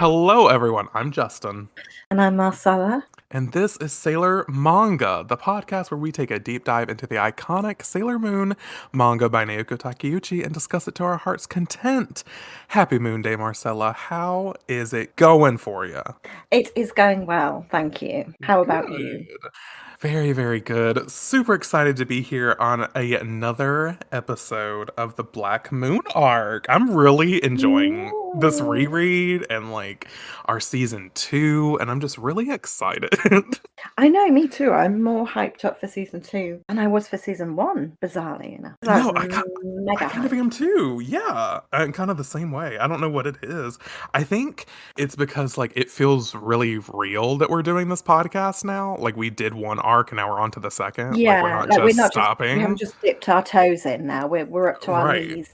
Hello, everyone. I'm Justin, And I'm Marcella. and this is Sailor Manga, the podcast where we take a deep dive into the iconic Sailor Moon manga by Naoko Takeuchi and discuss it to our heart's content. Happy Moon Day, Marcella. How is it going for you? It is going well, thank you. How about you? Good. Very, very good. Super excited to be here on another episode of the Black Moon arc. I'm really enjoying this Ooh. reread and our season 2, and I'm just really excited. I know, me too. I'm more hyped up for season 2 than I was for season 1, bizarrely enough. I was No, I mega kind of hyped. am too. Yeah, I'm kind of the same way. I don't know what it is. I think it's because it feels really real that we're doing this podcast now. Like we did one arc and now we're on to the second. Like we're Yeah, not like just we haven't stopping. just dipped our toes in now. We're up to our Right. knees.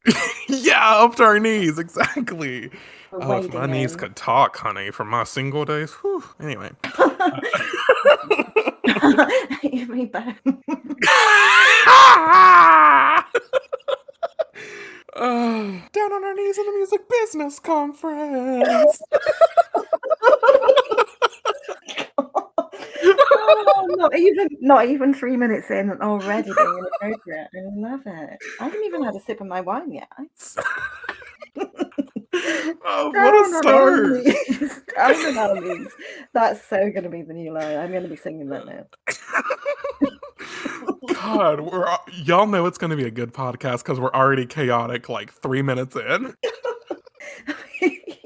Yeah, up to our knees, exactly. We're Oh, if my wading knees in. could talk, honey, from my single days. Whew. Anyway. You mean that? Down on our knees in the music business conference. Oh, not even 3 minutes in and already being inappropriate. I love it. I haven't even had a sip of my wine yet. Oh, what a Down on our start. knees. Down on our knees. That's so gonna be the new line. I'm gonna be singing that now. God, y'all know it's going to be a good podcast because we're already chaotic 3 minutes in.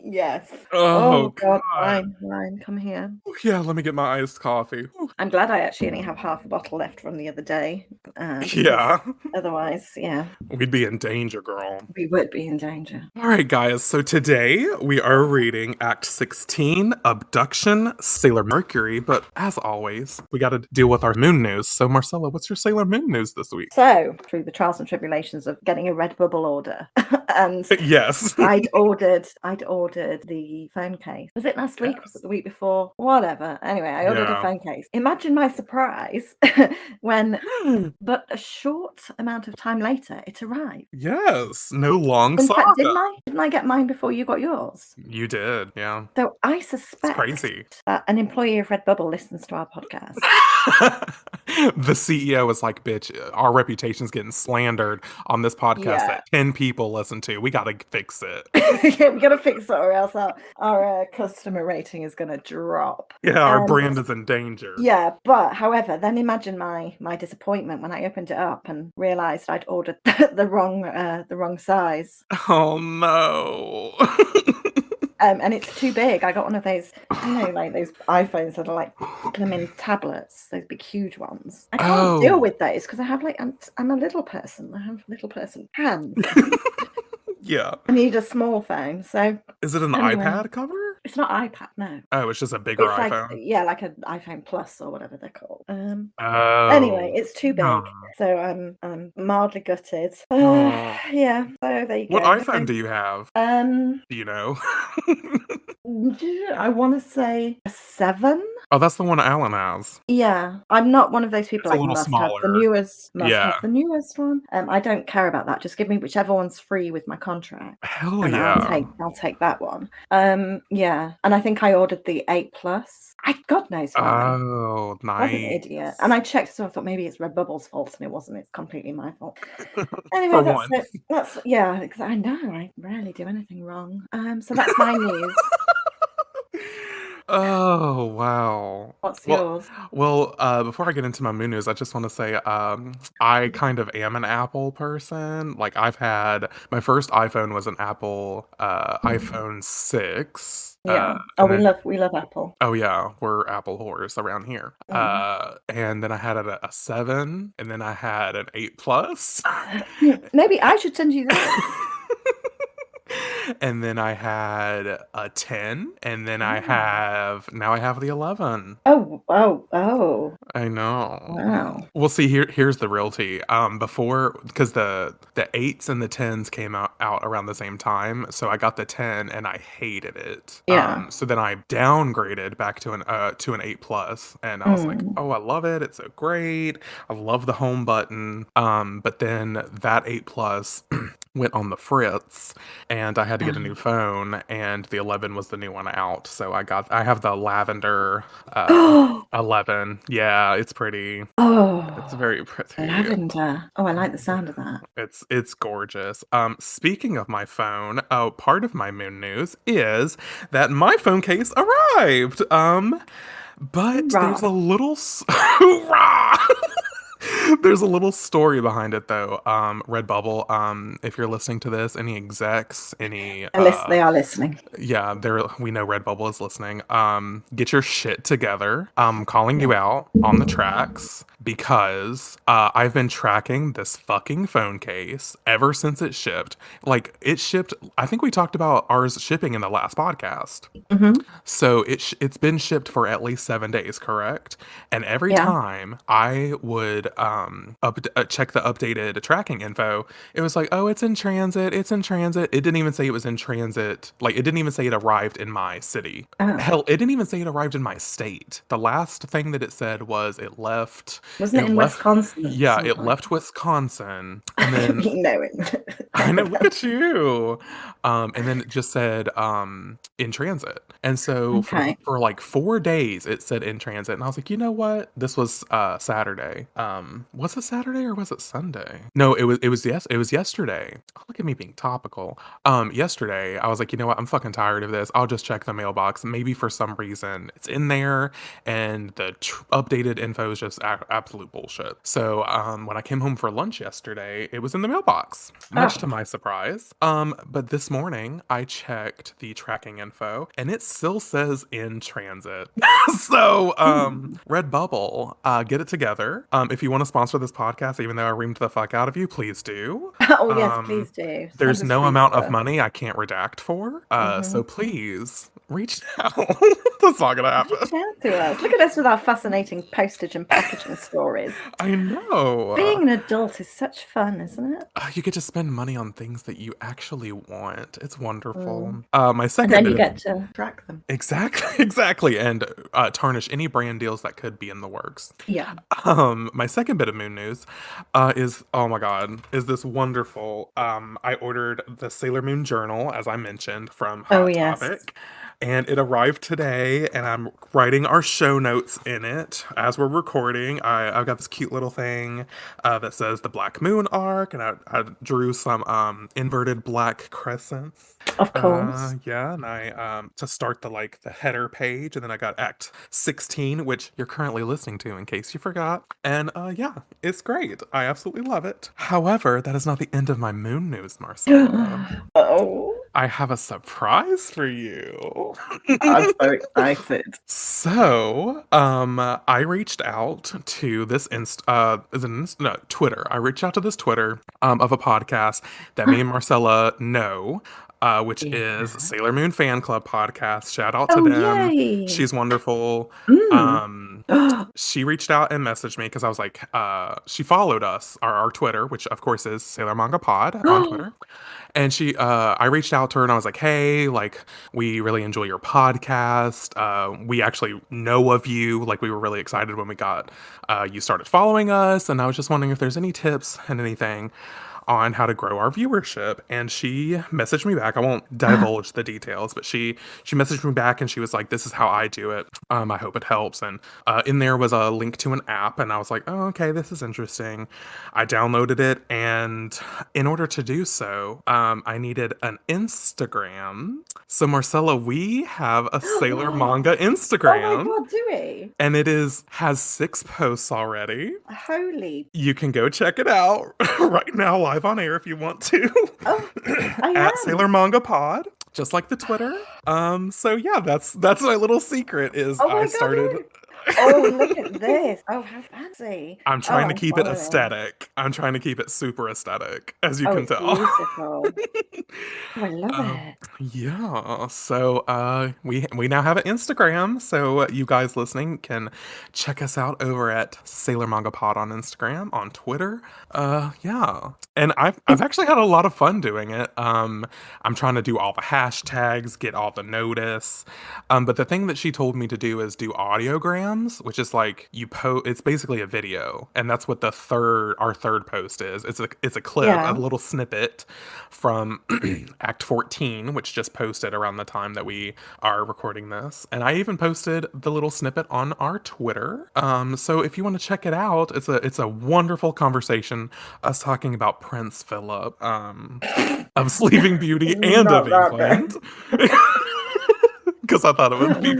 Yes. Oh, Oh God, God. wine, come here. Yeah, let me get my iced coffee. Whew. I'm glad I actually only have half a bottle left from the other day, because Yeah, otherwise, yeah, we'd be in danger, girl. we would be in danger. All right, guys. So today we are reading Act 16, Abduction, Sailor Mercury. But as always, we got to deal with our moon news. So, Marcella, what's your Sailor Moon news this week? So, through the trials and tribulations of getting a red bubble order, and Yes. I'd ordered the phone case. Was it last week? Was it Yes. the week before? Whatever. Anyway, I ordered a Yeah. phone case. Imagine my surprise when, but a short amount of time later, it arrived. Yes. No long In fact, saga. didn't I get mine before you got yours? You did. Yeah. So I It's suspect crazy. that an employee of Redbubble listens to our podcast. The CEO is like, bitch, our reputation's getting slandered on this podcast Yeah. that 10 people listen to. We got to fix it. Yeah, we gotta fix it or else our customer rating is gonna drop. Yeah, our And brand is in danger. yeah, but however, then imagine my disappointment when I opened it up and realized I'd ordered the wrong size. Oh no. And it's too big. I got one of those, like those iPhones that are like blooming tablets, those big huge ones. I can't deal Oh. with those because I have I'm a little person. I have little person hands. Yeah. I need a small phone. So Is it an anyway, iPad cover? it's not iPad, no. Oh, it's just a bigger It's like, iPhone. yeah, like an iPhone Plus or whatever they're called. Anyway, Oh. it's too No. big, so I'm mildly gutted. Oh. Yeah, so there you What go. iPhone do you have? Do you know? I want to say a 7. Oh, that's the one Alan has. Yeah, I'm not one of those people It's a like little must have the smaller. newest, must Yeah. have the newest one. I don't care about that. Just give me whichever one's free with my contract, Hell and yeah. I'll take that one. Yeah, and I think I ordered the 8 Plus. God knows why. Oh, I was an nice. idiot, and I checked, so I thought maybe it's Redbubble's fault, and it wasn't. It's completely my fault. For Anyway, that's it. once. That's yeah. Because I know I rarely do anything wrong. So that's my news. Oh, wow. What's Well, yours? before I get into my moon news, I just want to say, I kind of am an Apple person. Like, I've had my first iPhone was an Apple, Mm. iPhone 6. Yeah. Oh, And we then, love Apple. oh yeah, we're Apple whores around here. Mm. And then I had a 7, and then I had an 8 Plus. Maybe I should send you those. And then I had a 10, and then Oh. now I have the 11. Oh. I know. Wow. Well, see, here's the real tea. Before, because the 8s and the 10s came out around the same time, so I got the 10 and I hated it. Yeah. So then I downgraded back to an 8 plus, and I was like, Mm. oh, I love it. It's so great. I love the home button. But then that 8 plus went on the fritz, and I had to get a new phone, and the 11 was the new one out. So I have the lavender Oh, 11. Yeah, it's pretty. It's oh, very pretty. lavender. Oh, I like the sound of that. It's gorgeous. Speaking of my phone, part of my moon news is that my phone case arrived. But there's Hoorah. a little hoorah! There's a little story behind it though. Redbubble, if you're listening to this, any execs, any They are listening. yeah, we know Redbubble is listening. Get your shit together. I'm calling Yeah. you out on the tracks because I've been tracking this fucking phone case ever since it shipped. Like it shipped, I think we talked about ours shipping in the last podcast. Hmm. So it's been shipped for at least 7 days, correct? And every Yeah. time I would check the updated tracking info, it was like, oh, it's in transit, it's in transit. It didn't even say it was in transit. Like it didn't even say it arrived in my city. Oh, Hell, it didn't even say it arrived in my state. The last thing that it said was it left. wasn't it It in left. Wisconsin at Yeah, some it point? left Wisconsin, and then You know it. I know, look at you. And then it just said in transit. And so Okay. for like 4 days it said in transit. And I was like, you know what? This was Saturday. Was it Saturday or was it Sunday? No, it was yesterday. Oh, look at me being topical. Yesterday I was like, you know what? I'm fucking tired of this. I'll just check the mailbox. Maybe for some reason it's in there and the updated info is just absolute bullshit. So when I came home for lunch yesterday, it was in the mailbox, much to Oh. my surprise. But this morning I checked the tracking info and it still says in transit. So Hmm. Redbubble, get it together. If you want to sponsor this podcast, even though I reamed the fuck out of you, please do. Oh, yes, Um, please do. Send there's us no free amount of stuff. money I can't redact for. Hmm. So please reach out. That's not gonna happen. Reach out to us. Look at us with our fascinating postage and packaging stories. I know. Being an adult is such fun, isn't it? You get to spend money on things that you actually want. It's Mm. wonderful. My And second then bit you of get to track them. exactly, exactly, and tarnish any brand deals that could be in the works. Yeah. My second bit of moon news is oh my god, is this wonderful. I ordered the Sailor Moon journal, as I mentioned, from Oh, Hot yes. Topic. And it arrived today, and I'm writing our show notes in it as we're recording. I've got this cute little thing that says the Black Moon arc, and I drew some inverted black crescents. Of course. Yeah, and I to start the header page, and then I got Act 16, which you're currently listening to, in case you forgot. And yeah, it's great. I absolutely love it. However, that is not the end of my moon news, Marcella. Oh, I have a surprise for you. I'm so excited. So, I reached out to this Twitter. I reached out to this Twitter of a podcast that me and Marcella know, which Yeah. is Sailor Moon Fan Club podcast. Shout out to Oh, them. yay. She's wonderful. Mm. She reached out and messaged me because I was like, she followed us, our Twitter, which of course is Sailor Manga Pod on Twitter. And I reached out to her and I was like, hey, like, we really enjoy your podcast. We actually know of you. Like, we were really excited when you started following us. And I was just wondering if there's any tips and anything on how to grow our viewership. And she messaged me back. I won't divulge the details, but she messaged me back and she was like, this is how I do it. I hope it helps. And in there was a link to an app. And I was like, oh, okay, this is interesting. I downloaded it. And in order to do so, I needed an Instagram. So, Marcella, we have a Sailor Manga Oh my Instagram. God, do we? And has 6 posts already. Holy. You can go check it out right now, live on air if you want to. Oh, I At Sailor am. Manga Pod, just like the Twitter. So yeah, that's my little secret is Oh I my God. started. Oh, look at this. Oh, how fancy. I'm Oh, trying to I'm keep it following. aesthetic. I'm trying to keep it super aesthetic, as you Oh, can it's tell. beautiful. Oh, I love Um, it. yeah. So we now have an Instagram, so you guys listening can check us out over at Sailor Manga Pod on Instagram, on Twitter. Yeah. And I've It's actually had a lot of fun doing it. I'm trying to do all the hashtags, get all the notice. But the thing that she told me to do is do audiograms holograms, which is like it's basically a video, and that's what our third post is. It's a clip, a Yeah. little snippet from Act 14, which just posted around the time that we are recording this. And I even posted the little snippet on our Twitter. So if you want to check it out, it's a wonderful conversation, us talking about Prince Philip, of Sleeping Beauty and of Not that England. bad. Because I thought it would be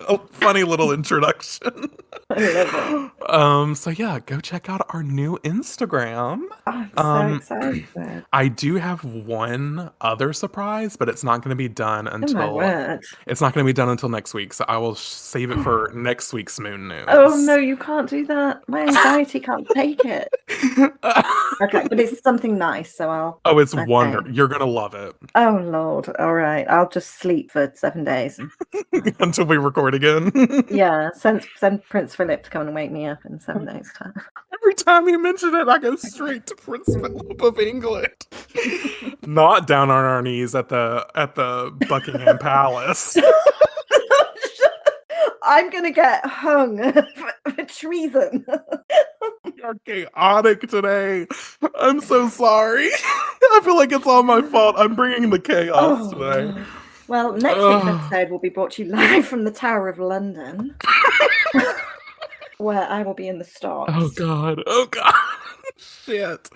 a funny little introduction. I love it. So yeah, go check out our new Instagram. I'm so Um, excited. I do have one other surprise, but it's not going to be done Oh my until word. next week. So I will save it for next week's Moon Oh no, News. you can't do that. My anxiety can't take it. Okay, but it's something nice, so I'll. Oh, it's Okay. You're gonna love it Oh Lord. All right. I'll just sleep for 7 days. until we record again. Yeah. Send Prince Philip to come and wake me up in 7 days' time. Every time you mention it, I go straight to Prince Philip of England. Not down on our knees at the Buckingham Palace. I'm gonna get hung for treason. You're chaotic today. I'm so sorry. I feel like it's all my fault. I'm bringing the chaos today. Oh. Well, next week's episode will be brought to you live from the Tower of London, where I will be in the stocks. Oh god. Oh god. Shit.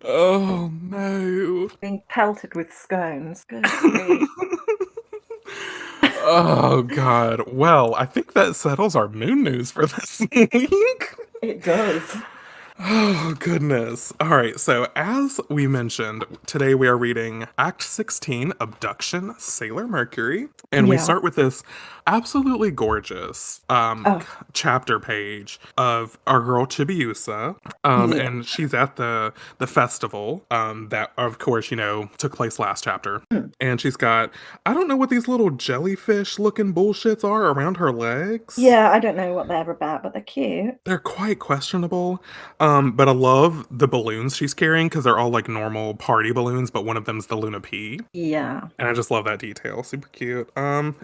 Oh no. Being pelted with scones. Good grief. Oh god. Well, I think that settles our moon news for this week. It does. Oh, goodness. All right, so as we mentioned, today we are reading Act 16, Abduction, Sailor Mercury. And we Yeah. start with this absolutely gorgeous chapter page of our girl Chibiusa. Yeah. And she's at the festival that, of course, took place last chapter. And she's got, I don't know what these little jellyfish-looking bullshits are around her legs. Yeah, I don't know what they're about, but they're cute. They're quite questionable. But I love the balloons she's carrying because they're all like normal party balloons, but one of them's the Luna P. Yeah. And I just love that detail. Super cute.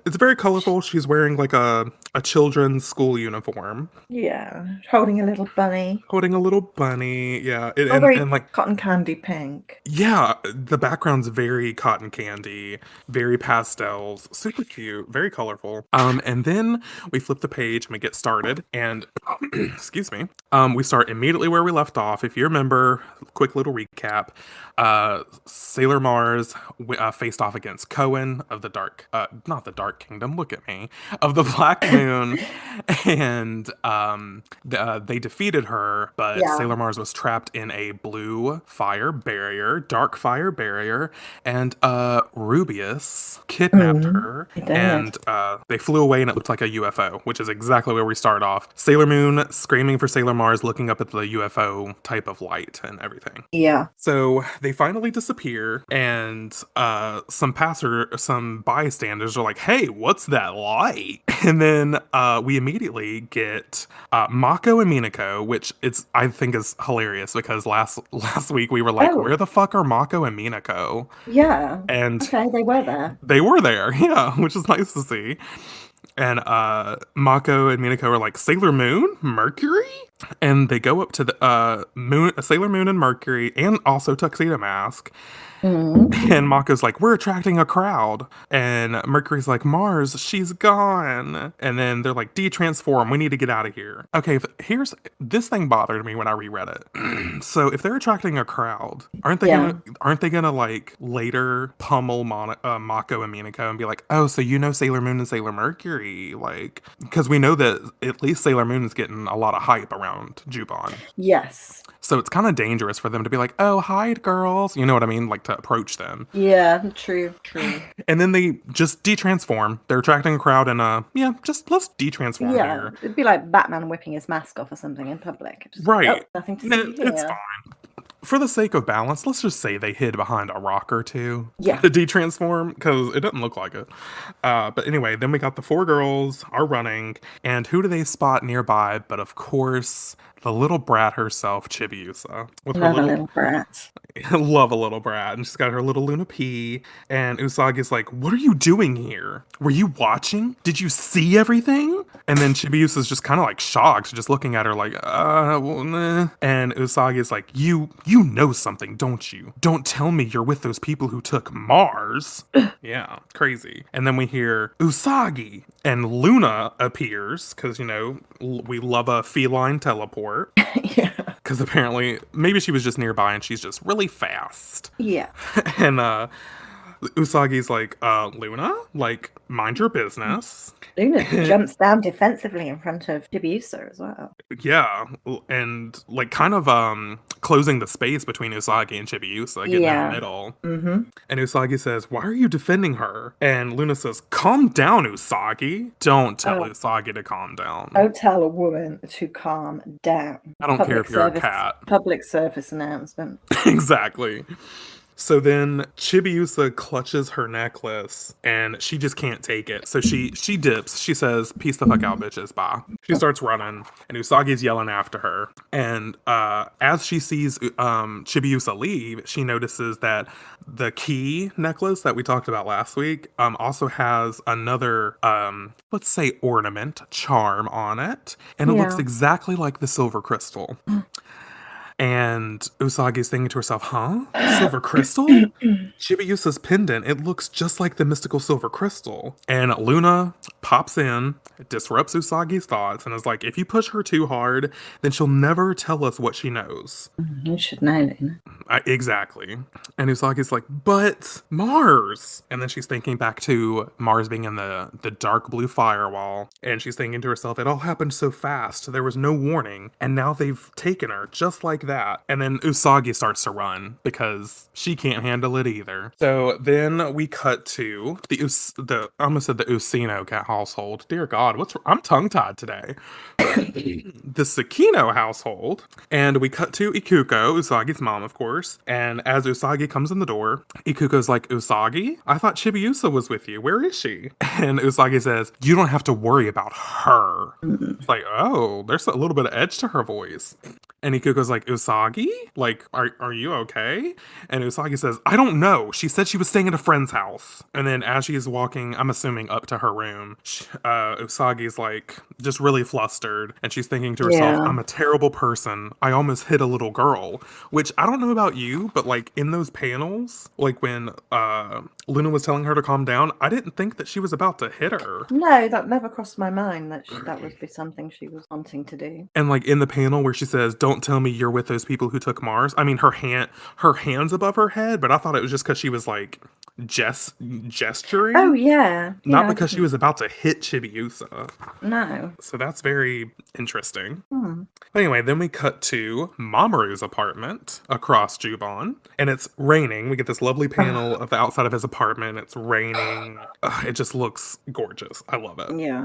It's very colorful. She's wearing like a children's school uniform. Yeah. Holding a little bunny. Holding a little bunny. Yeah. And like cotton candy pink. Yeah, the background's very cotton candy, very pastels, super cute, very colorful. And then we flip the page and we get started. And excuse me, we start immediately where we left off. If you remember, quick little recap. Sailor Mars faced off against Cohen of the not the Dark Kingdom, look at me, of the Black Moon, and they defeated her, but Sailor Mars was trapped in a blue fire barrier, dark fire barrier, and Rubius kidnapped her, and they flew away, and it looked like a UFO, which is exactly where we start off. Sailor Moon screaming for Sailor Mars, looking up at the UFO type of light and everything. Yeah. So they finally disappear, and some bystanders are like, "Hey, what's that light?" And then we immediately get Mako and Minako, which I think is hilarious because last week we were like, "Where the fuck are Mako and Minako?" Yeah. And okay, they were there. They were there, yeah, which is nice to see. And Mako and Minako are like, Sailor Moon? Mercury? And they go up to the Sailor Moon and Mercury, and also Tuxedo Mask. And Mako's like, we're attracting a crowd. And Mercury's like, Mars, she's gone. And then they're like, de-transform, we need to get out of here. Okay, this thing bothered me when I reread it. So if they're attracting a crowd, aren't they gonna like later pummel Mako and Minako and be like, oh, so you know Sailor Moon and Sailor Mercury? Like, because we know that at least Sailor Moon is getting a lot of hype around Juban. Yes. So it's kind of dangerous for them to be like, oh, hide, girls. You know what I mean? Like, to approach them. Yeah, true. And then they just de-transform. They're attracting a crowd, and let's de-transform here. It'd be like Batman whipping his mask off or something in public. Right. Nothing to see here. It's fine. For the sake of balance, let's just say they hid behind a rock or two to de-transform, because it doesn't look like it. But anyway, then we got the four girls are running, and who do they spot nearby? But of course, the little brat herself, Chibiusa. With her little brat. Love a little brat. And she's got her little Luna P. And Usagi's like, what are you doing here? Were you watching? Did you see everything? And then Chibiusa's just kind of like shocked, just looking at her like, well, nah. And Usagi's like, you know something, don't you? Don't tell me you're with those people who took Mars. Yeah, crazy. And then we hear Usagi, and Luna appears, because, you know, we love a feline teleport. Yeah. Because apparently, maybe she was just nearby and she's just really fast. Yeah. And Usagi's like, Luna, like, mind your business. Luna jumps down defensively in front of Chibiusa as well. Yeah, and like kind of closing the space between Usagi and Chibiusa, getting in the middle. Mm-hmm. And Usagi says, why are you defending her? And Luna says, calm down, Usagi. Don't tell Usagi to calm down. Don't tell a woman to calm down. I don't care if you're a cat. Public service announcement. Exactly. So then Chibiusa clutches her necklace and she just can't take it. So she dips. She says, peace the fuck out, bitches. Bye. She starts running and Usagi's yelling after her. And as she sees Chibiusa leave, she notices that the key necklace that we talked about last week also has another, let's say, ornament, charm on it. And it looks exactly like the silver crystal. And Usagi's thinking to herself, huh? Silver crystal? Chibiusa's pendant, it looks just like the mystical silver crystal. And Luna pops in, disrupts Usagi's thoughts, and is like, if you push her too hard, then she'll never tell us what she knows. You should know, Luna. Exactly. And Usagi's like, but Mars! And then she's thinking back to Mars being in the dark blue firewall. And she's thinking to herself, it all happened so fast. There was no warning. And now they've taken her just like that. And then Usagi starts to run because she can't handle it either. So then we cut to I almost said the Usino cat household. Dear God, I'm tongue-tied today. The Sakino household. And we cut to Ikuko, Usagi's mom, of course. And as Usagi comes in the door, Ikuko's like, Usagi? I thought Chibiusa was with you. Where is she? And Usagi says, you don't have to worry about her. It's like, oh, there's a little bit of edge to her voice. And Ikuko's like, Usagi? Like, are you okay? And Usagi says, I don't know. She said she was staying at a friend's house. And then as she's walking, I'm assuming up to her room, Usagi's like, just really flustered. And she's thinking to herself, I'm a terrible person. I almost hit a little girl. Which, I don't know about you, but like in those panels, like when Luna was telling her to calm down, I didn't think that she was about to hit her. No, that never crossed my mind that that would be something she was wanting to do. And like in the panel where she says, don't tell me you're with those people who took Mars. I mean, her hand's above her head, but I thought it was just because she was like gesturing. Oh yeah. Not because she was about to hit Chibiusa. No. So that's very interesting. Anyway, then we cut to Mamoru's apartment across Juban, and it's raining. We get this lovely panel of the outside of his apartment. It's raining. It just looks gorgeous. I love it. Yeah.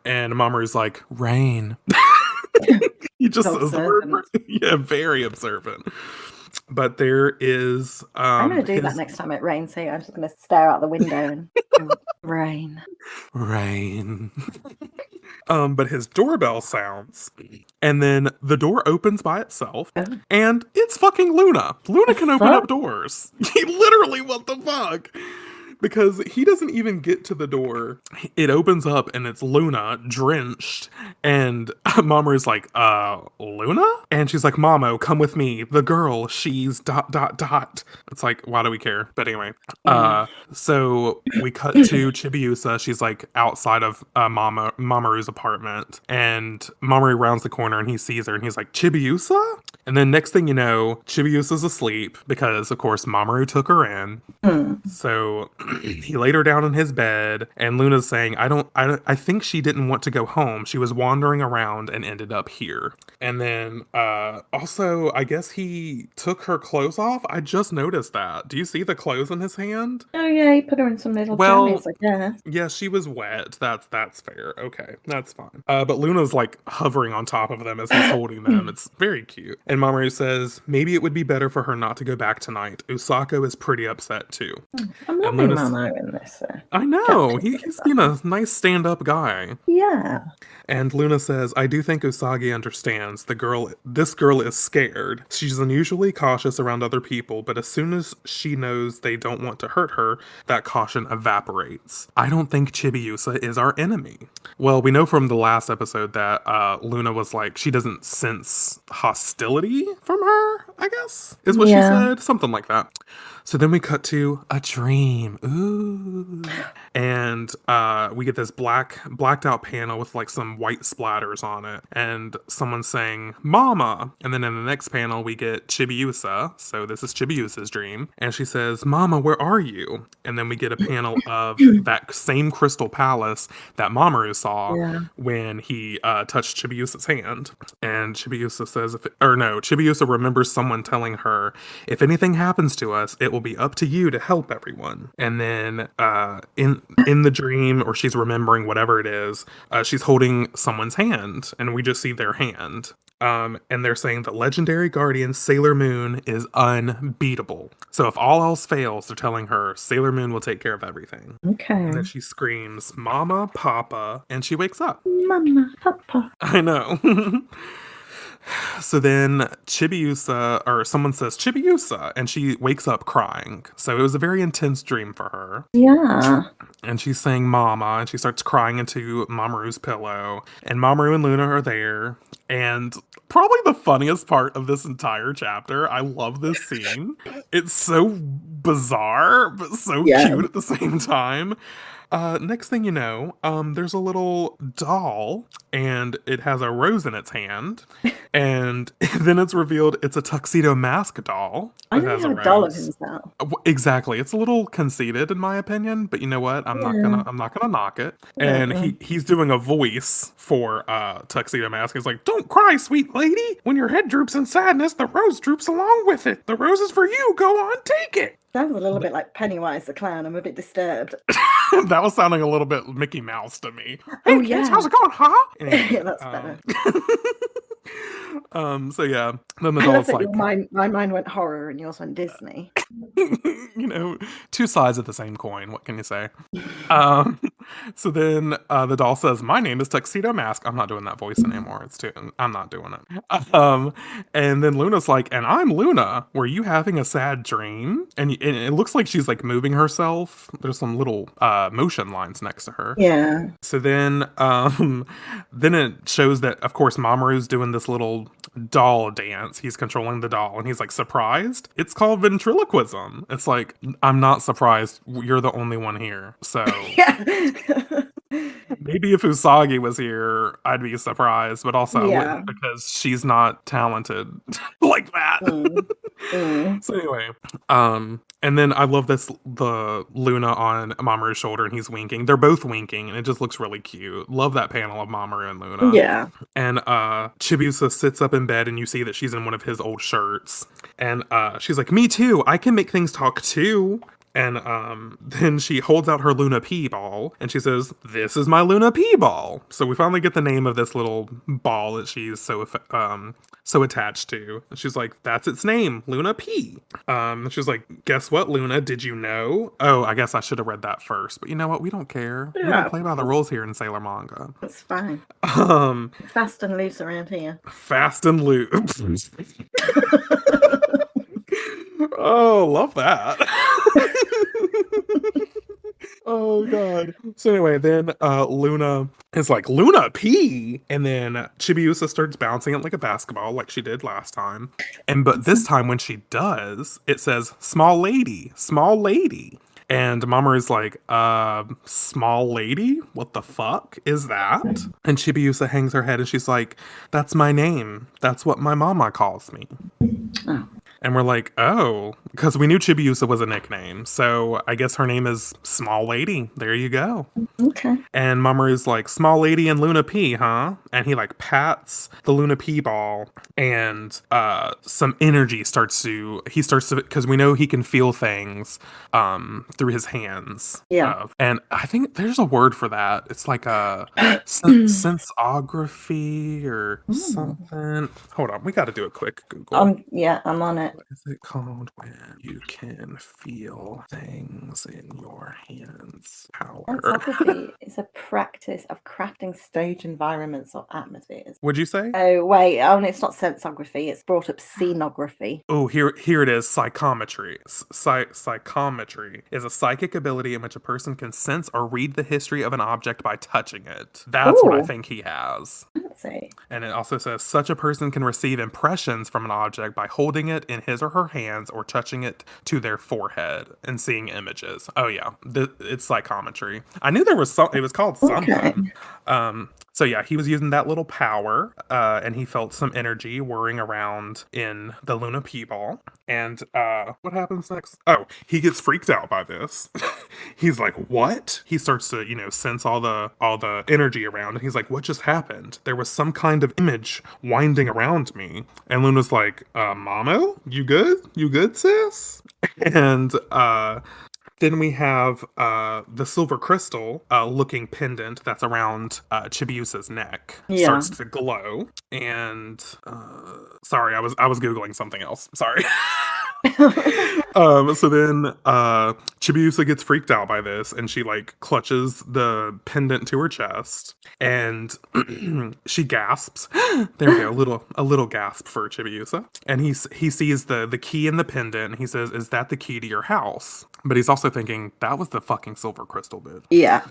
And Mamoru's like, rain. He just says the word. Yeah, very observant. But there is I'm gonna do that next time it rains here. I'm just gonna stare out the window and rain. But his doorbell sounds, and then the door opens by itself, and it's fucking Luna. Luna can open up doors. He literally, what the fuck? Because he doesn't even get to the door. It opens up and it's Luna, drenched. And Mamoru's like, Luna? And she's like, Mamo, come with me. The girl, she's ... It's like, why do we care? But anyway. So we cut to Chibiusa. She's like outside of Mamoru's apartment. And Mamoru rounds the corner and he sees her and he's like, Chibiusa? And then next thing you know, Chibiusa's asleep because, of course, Mamoru took her in. So he laid her down in his bed, and Luna's saying, I think she didn't want to go home. She was wandering around and ended up here. And then also, I guess he took her clothes off. I just noticed that. Do you see the clothes in his hand? Oh yeah, he put her in some little jammies, I guess. Yeah, she was wet. That's fair. Okay, that's fine. But Luna's like hovering on top of them as he's holding them. It's very cute. And Mamoru says, maybe it would be better for her not to go back tonight. Usako is pretty upset too. I'm loving Mamo in this I know. chapter. He's being a nice stand-up guy. Yeah. And Luna says, I do think Usagi understands. This girl is scared. She's unusually cautious around other people, but as soon as she knows they don't want to hurt her, that caution evaporates. I don't think Chibiusa is our enemy. Well, we know from the last episode that Luna was like, she doesn't sense hostility from her, I guess, is what she Yeah. said. Something like that. So then we cut to a dream. Ooh. And we get this blacked out panel with like some white splatters on it. And someone saying, Mama. And then in the next panel, we get Chibiusa. So this is Chibiusa's dream. And she says, Mama, where are you? And then we get a panel of that same crystal palace that Mamoru saw Yeah. when he touched Chibiusa's hand. And Chibiusa says, Chibiusa remembers someone telling her, if anything happens to us, it will be up to you to help everyone. And then in the dream, or she's remembering whatever it is, she's holding someone's hand, and we just see their hand. And they're saying that legendary guardian Sailor Moon is unbeatable. So if all else fails, they're telling her Sailor Moon will take care of everything. Okay. And then she screams, Mama, Papa, and she wakes up. Mama, Papa. I know. So then Chibiusa, or someone says Chibiusa, and she wakes up crying. So it was a very intense dream for her. Yeah. And she's saying Mama, and she starts crying into Mamoru's pillow. And Mamoru and Luna are there. And probably the funniest part of this entire chapter, I love this scene. It's so bizarre, but so cute at the same time. Next thing you know, there's a little doll, and it has a rose in its hand, and then it's revealed it's a tuxedo mask doll. I That don't has have a a doll of rose. himself. Exactly, it's a little conceited in my opinion, but you know what? I'm not gonna knock it. And he's doing a voice for tuxedo mask. He's like, "Don't cry, sweet lady. When your head droops in sadness, the rose droops along with it. The rose is for you. Go on, take it." Sounds a little bit like Pennywise the clown. I'm a bit disturbed. That was sounding a little bit Mickey Mouse to me. Hey Oh, kids, yeah. how's it going, huh? Anyway, Yeah, that's better. So yeah, then the I love doll's that like, my mind went horror and yours went Disney. you know, two sides of the same coin. What can you say? Um, so then the doll says, "My name is Tuxedo Mask." I'm not doing that voice anymore. It's too. I'm not doing it. And then Luna's like, "And I'm Luna. Were you having a sad dream?" And it looks like she's like moving herself. There's some little motion lines next to her. Yeah. So then it shows that, of course, Mamoru's doing this little doll dance. He's controlling the doll, and he's like surprised. It's called ventriloquism. It's like, I'm not surprised. You're the only one here. So Yeah. maybe if Usagi was here, I'd be surprised, but also I Yeah. wouldn't, because she's not talented like that. So anyway, and then I love the Luna on Mamoru's shoulder, and he's winking. They're both winking, and it just looks really cute. Love that panel of Mamoru and Luna. Yeah. And Chibiusa sits up in bed, and you see that she's in one of his old shirts. And she's like, "Me too. I can make things talk too." And then she holds out her Luna P ball, and she says, "This is my Luna P ball." So we finally get the name of this little ball that she's so attached to. And she's like, "That's its name, Luna P." And she's like, "Guess what, Luna? Did you know?" Oh, I guess I should have read that first. But you know what? We don't care. We don't play by the rules here in Sailor Manga. That's fine. Fast and loose around here. Fast and loose. Oh, love that. Oh god. So anyway, then Luna is like, "Luna P," and then Chibiusa starts bouncing it like a basketball, like she did last time. But this time when she does, it says, "Small lady, small lady." And Mamoru's like, "Small lady? What the fuck is that?" And Chibiusa hangs her head, and she's like, "That's my name. That's what my mama calls me." Oh. And we're like, oh, because we knew Chibiusa was a nickname. So I guess her name is Small Lady. There you go. Okay. And Mamoru's like, "Small Lady and Luna P, huh?" And he like pats the Luna P ball, and some energy starts to, because we know he can feel things through his hands. Yeah. And I think there's a word for that. It's like a sensography or something. Hold on, we got to do a quick Google. Yeah, I'm on it. it? What is it called when you can feel things in your hands? Power. Sensography is a practice of crafting stage environments or atmospheres. Would you say? Oh, wait. Oh, no, it's not sensography. It's brought up scenography. Oh, here it is. Psychometry. Psychometry is a psychic ability in which a person can sense or read the history of an object by touching it. That's what I Oh, think he has. let's see. And it also says such a person can receive impressions from an object by holding it in his or her hands or touching it to their forehead and seeing images. Oh yeah, it's psychometry. I knew there was some. It was called Okay. something. So yeah, he was using that little power, and he felt some energy whirring around in the Luna Pea ball. And what happens next? Oh, he gets freaked out by this. He's like, "What?" He starts to, sense all the energy around, and he's like, "What just happened? There was some kind of image winding around me." And Luna's like, "Mamo, you good? You good, sis?" And then we have the silver crystal looking pendant that's around Chibiusa's neck Yeah. starts to glow. And sorry, I was googling something else. Sorry. So then Chibiusa gets freaked out by this, and she like clutches the pendant to her chest, and she gasps. There we go, a little gasp for Chibiusa, and he sees the key in the pendant, and he says, "Is that the key to your house?" But he's also thinking that was the fucking silver crystal, bitch. Yeah.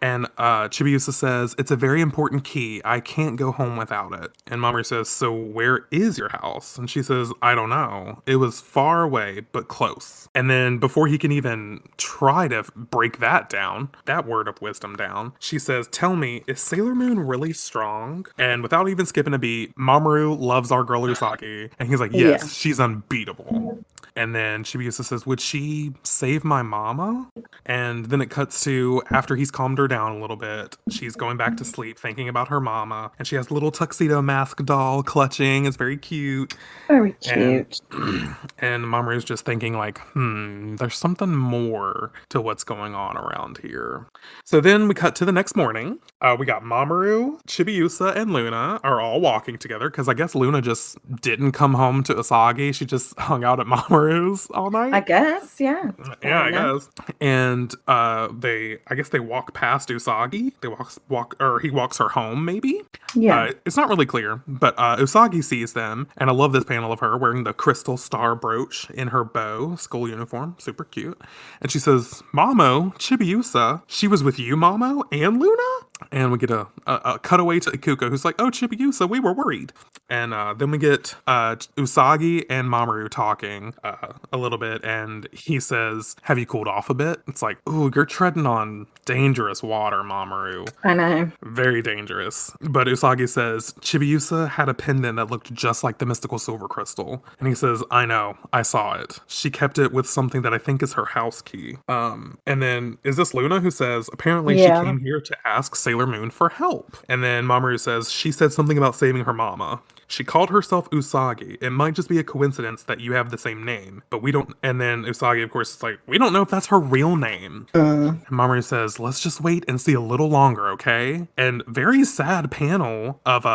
And Chibiusa says, "It's a very important key. I can't go home without it." And Mamoru says, "So where is your house?" And she says, "I don't know. It was far away, but close." And then before he can even try to break that down, that word of wisdom down, she says, "Tell me, is Sailor Moon really strong?" And without even skipping a beat, Mamoru loves our girl Usagi. And he's like, Yeah. "Yes, she's unbeatable." And then Chibiusa says, "Would she save my mama?" And then it cuts to after he's calmed her down a little bit. She's going back to sleep, thinking about her mama. And she has a little tuxedo mask doll clutching. It's very cute. Very And cute. and Mamoru's just thinking like, there's something more to what's going on around here. So then we cut to the next morning. We got Mamoru, Chibiusa, and Luna are all walking together because I guess Luna just didn't come home to Asagi. She just hung out at Mamoru's all night. I guess, yeah. It's Yeah, fair I enough. guess. And I guess they walk past Usagi. Or he walks her home, maybe. Yeah. It's not really clear, but Usagi sees them, and I love this panel of her wearing the crystal star brooch in her bow school uniform, super cute. And she says, "Mamo, Chibiusa, she was with you, Mamo, and Luna." And we get a cutaway to Ikuko, who's like, "Oh, Chibiusa, we were worried." And then we get Usagi and Mamoru talking a little bit, and he says, "Have you cooled off a bit?" It's like, "Ooh, you're treading on dangerous water, Mamoru. I know. Very dangerous." But Usagi says, "Chibiusa had a pendant that looked just like the mystical silver crystal." And he says, "I know, I saw it. She kept it with something that I think is her house key." And then is this Luna who says, "Apparently she Yeah. came here to ask Sailor Moon for help." And then Mamoru says, "She said something about saving her mama. She called herself Usagi. It might just be a coincidence that you have the same name, but we don't." And then Usagi, of course, is like, "We don't know if that's her real name." And Mamoru says, "Let's just wait and see a little longer, okay?" And very sad panel of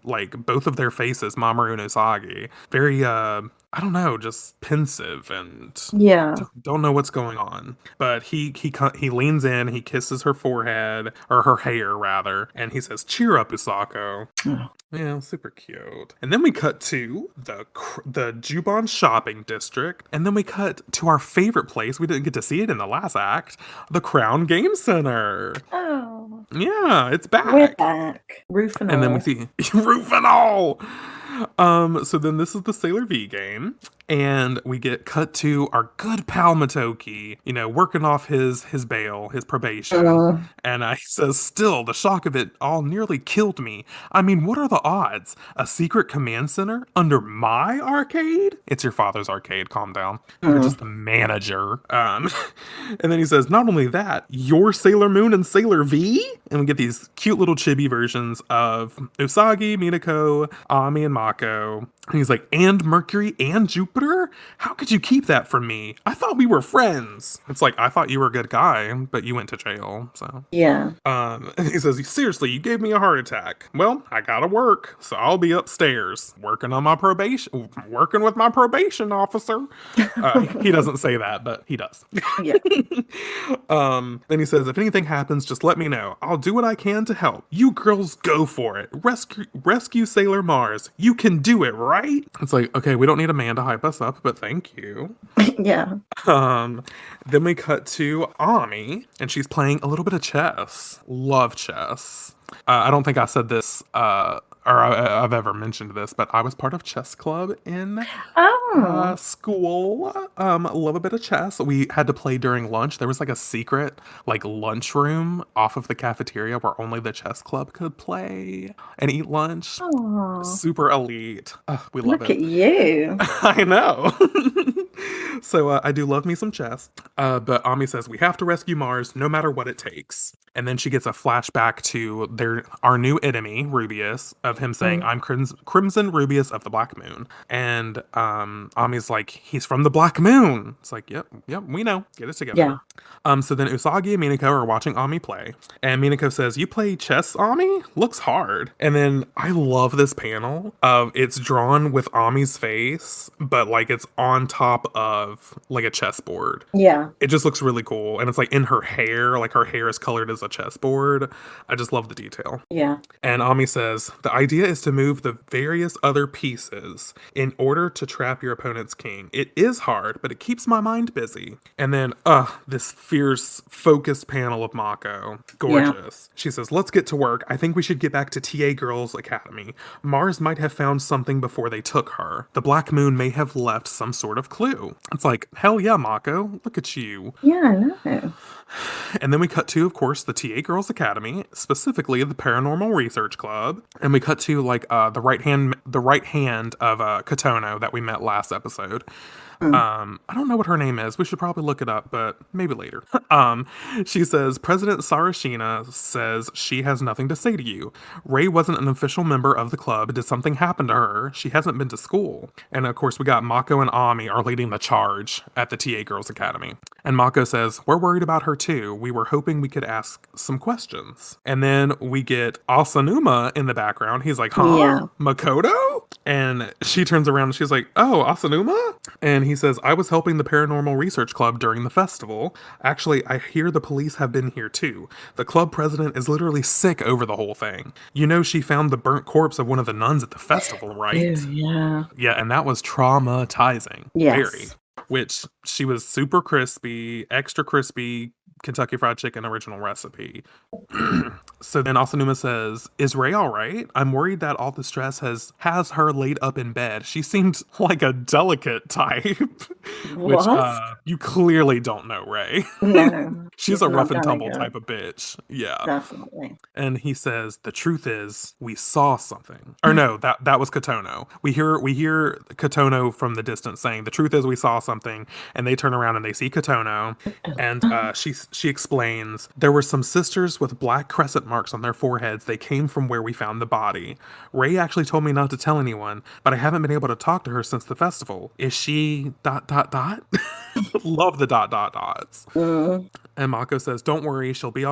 like both of their faces, Mamoru and Usagi. Very I don't know, just pensive and Yeah. don't know what's going on. But he leans in, he kisses her forehead or her hair rather, and he says, "Cheer up, Usako." Oh. Yeah, super cute. And then we cut to the Juban shopping district, and then we cut to our favorite place. We didn't get to see it in the last act, the Crown Game Center. Oh. Yeah, it's We're back. back. Roof and And then we all. see Roof and all. So then this is the Sailor V game, and we get cut to our good pal Matoki, working off his bail, his probation. Uh, And he says, "Still, the shock of it all nearly killed me. I mean, what are the odds? A secret command center under my arcade?" It's your father's arcade, calm down. You're just the manager. And then he says, "Not only that, you're Sailor Moon and Sailor V?" And we get these cute little chibi versions of Usagi, Minako, Ami, and Mako. And he's like, "And Mercury and Jupiter? How could you keep that from me? I thought we were friends. It's like, I thought you were a good guy, but you went to jail, so. Yeah. He says, seriously, you gave me a heart attack. Well, I gotta work, so I'll be upstairs working on my probation, working with my probation officer. He doesn't say that, but he does. Yeah. Then he says, if anything happens, just let me know. I'll do what I can to help. You girls go for it. Rescue Sailor Mars. You can do it, right? It's like, okay, we don't need a man to hype us up, but thank you. Yeah. Then we cut to Ami, and she's playing a little bit of chess. Love chess. I don't think I said this, or I've ever mentioned this, but I was part of chess club in Oh. school. Love a bit of chess. We had to play during lunch. There was like a secret like lunchroom off of the cafeteria where only the chess club could play and eat lunch. Oh. Super elite. Ugh, we love Look it. at you. I know. So I do love me some chess. But Ami says we have to rescue Mars no matter what it takes. And then she gets a flashback to our new enemy, Rubius, of him saying, Mm. I'm Crimson Rubius of the Black Moon. And Ami's like, he's from the Black Moon. It's like, yep, we know. Get it together. Yeah. So then Usagi and Minako are watching Ami play. And Minako says, you play chess, Ami? Looks hard. And then I love this panel of it's drawn with Ami's face, but like it's on top of like a chessboard. Yeah. It just looks really cool. And it's like in her hair, like her hair is colored as a chessboard. I just love the detail. Yeah. And Ami says, the idea is to move the various other pieces in order to trap your opponent's king. It is hard, but it keeps my mind busy. And then, this fierce, focused panel of Mako. Gorgeous. She says, let's get to work. I think we should get back to TA Girls Academy. Mars might have found something before they took her. The Black Moon may have left some sort of clue. It's like, hell yeah, Mako. Look at you. Yeah, I know. And then we cut to, of course, the TA Girls Academy, specifically the Paranormal Research Club, and we cut to like the right hand of Kotono that we met last episode. I don't know what her name is. We should probably look it up, but maybe later. She says, President Sarashina says she has nothing to say to you. Ray wasn't an official member of the club. Did something happen to her? She hasn't been to school. And of course, we got Mako and Ami are leading the charge at the TA Girls Academy. And Mako says, we're worried about her too. We were hoping we could ask some questions. And then we get Asanuma in the background. He's like, huh? Yeah. Makoto? And she turns around and she's like, oh, Asanuma? And he says, I was helping the Paranormal Research Club during the festival. Actually, I hear the police have been here too. The club president is literally sick over the whole thing. You know, she found the burnt corpse of one of the nuns at the festival, right? Ew, yeah. Yeah, and that was traumatizing. Yes. Very. Which she was super crispy, extra crispy Kentucky Fried Chicken original recipe. So then Asanuma says, is Ray all right? I'm worried that all the stress has her laid up in bed. She seemed like a delicate type. Which What? you clearly don't know Ray. No. She's a rough not and tumble delicate. type of bitch. Yeah. Definitely. And he says, the truth is, we saw something. Or no, that was Kotono. We hear Kotono from the distance saying, the truth is we saw something. And they turn around and they see Kotono. And she explains, there were some sisters with black crescent marks on their foreheads. They came from where we found the body. Ray actually told me not to tell anyone, but I haven't been able to talk to her since the festival. Is she ... Love the ... dots. And Mako says, don't worry, she'll be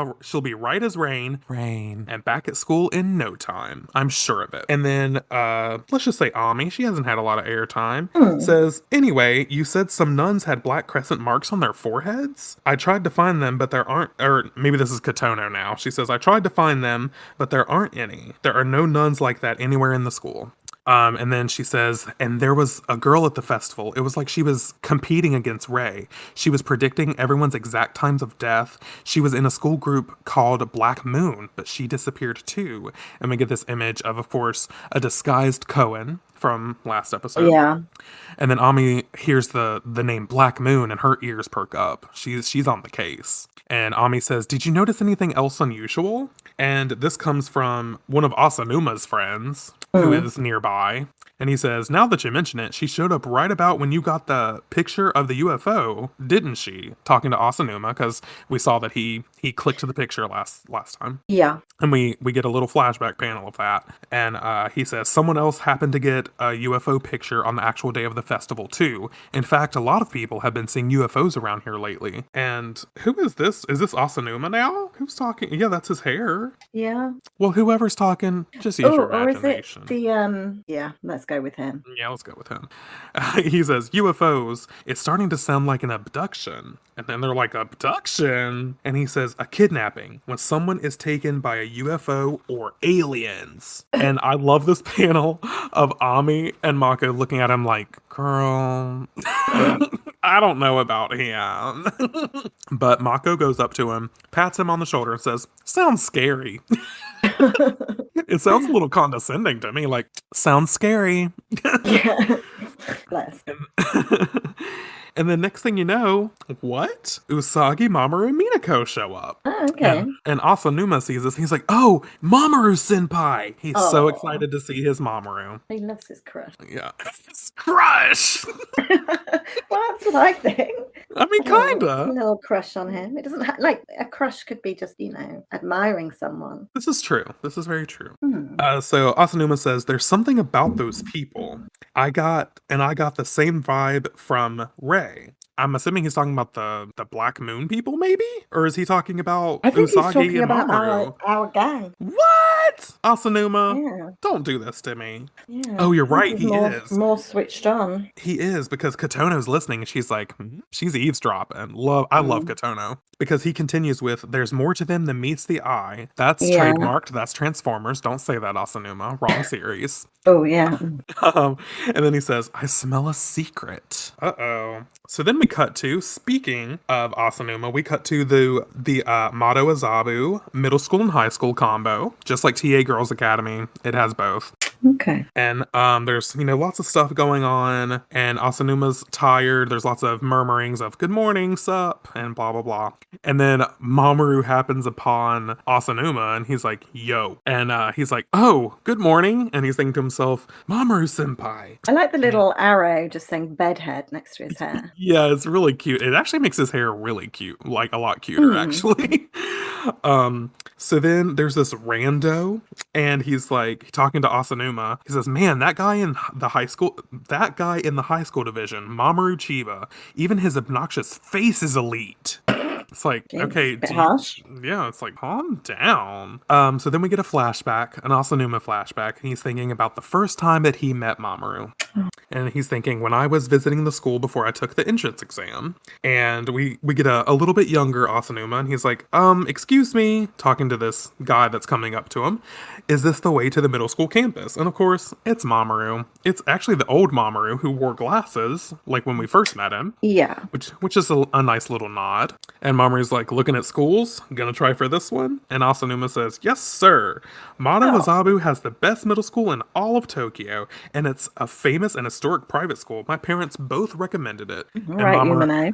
right as rain, and back at school in no time. I'm sure of it. And then, let's just say Ami, she hasn't had a lot of airtime, says, anyway, you said some nuns had black crescent marks on their foreheads? I tried to find them, but there aren't, or maybe this is Kotono now. She says, I tried to find them, but there aren't any. There are no nuns like that anywhere in the school. And then she says, and there was a girl at the festival. It was like she was competing against Ray. She was predicting everyone's exact times of death. She was in a school group called Black Moon, but she disappeared too. And we get this image of course, a disguised Cohen from last episode. Yeah. And then Ami hears the name Black Moon and her ears perk up. She's on the case. And Ami says, did you notice anything else unusual? And this comes from one of Asanuma's friends. who Mm. is nearby. And he says, now that you mention it, she showed up right about when you got the picture of the UFO, didn't she? Talking to Asanuma, because we saw that he clicked to the picture last time. Yeah. And we get a little flashback panel of that. And he says, someone else happened to get a UFO picture on the actual day of the festival, too. In fact, a lot of people have been seeing UFOs around here lately. And who is this? Is this Asanuma now? Who's talking? Yeah, that's his hair. Yeah. Well, whoever's talking, just use Oh, your or is it imagination. yeah, let's go with him. Yeah, let's go with him. He says, UFOs, it's starting to sound like an abduction. And then they're like, abduction? And he says, a kidnapping, when someone is taken by a UFO or aliens. And I love this panel of Ami and Mako looking at him like, girl, I don't know about him. But Mako goes up to him, pats him on the shoulder, and says, sounds scary. It sounds a little condescending to me, like, sounds scary. Yeah. Bless. And then next thing you know, what? Usagi, Mamoru, and Minako show up. Oh, okay. And Asanuma sees this. He's like, oh, Mamoru senpai. He's so Oh, excited to see his Mamoru. he loves his crush. Yeah. His crush! Well, that's what I think. I mean, kinda. A little crush on him. It doesn't like a crush could be just, admiring someone. This is true. This is very true. Hmm. So Asanuma says, there's something about those people. I got the same vibe from Ray. I'm assuming he's talking about the Black Moon people, maybe? Or is he talking about I think he's Usagi talking and about Mamoru? our gang. What? Asanuma? Yeah. Don't do this to me. Yeah. Oh, you're right, He's he is. more switched on. He is, because Kotono's listening and she's like, she's eavesdropping. I love Kotono. Because he continues with, there's more to them than meets the eye. That's trademarked. That's Transformers. Don't say that, Asanuma. Wrong series. Oh, yeah. And then he says, I smell a secret. Uh-oh. So then we cut to, speaking of Asanuma, we cut to the Mato Azabu middle school and high school combo. Just like TA Girls Academy, it has both. Okay. And there's, lots of stuff going on, and Asanuma's tired. There's lots of murmurings of good morning, sup, and blah, blah, blah. And then Mamoru happens upon Asanuma, and he's like, yo. And he's like, oh, good morning. And he's thinking to himself, Mamoru senpai. I like the little arrow just saying bedhead next to his hair. Yeah, it's really cute. It actually makes his hair really cute, like a lot cuter, actually. So then there's this rando, and he's like talking to Asanuma. He says, man, that guy in the high school division, Mamoru Chiba, even his obnoxious face is elite. It's like, Jeez, okay, bit harsh. yeah, it's like, calm down. So then we get a flashback, an Asanuma flashback, and he's thinking about the first time that he met Mamoru. And he's thinking, when I was visiting the school before I took the entrance exam, and we get a little bit younger Asanuma, and he's like, excuse me, talking to this guy that's coming up to him, is this the way to the middle school campus? And of course, it's Mamoru. It's actually the old Mamoru who wore glasses, like when we first met him. Yeah. Which is a nice little nod. And Mamoru's like, looking at schools, gonna try for this one? And Asanuma says, yes, sir. Mato Azabu has the best middle school in all of Tokyo, and it's a famous and historic private school. My parents both recommended it. All right, Umino.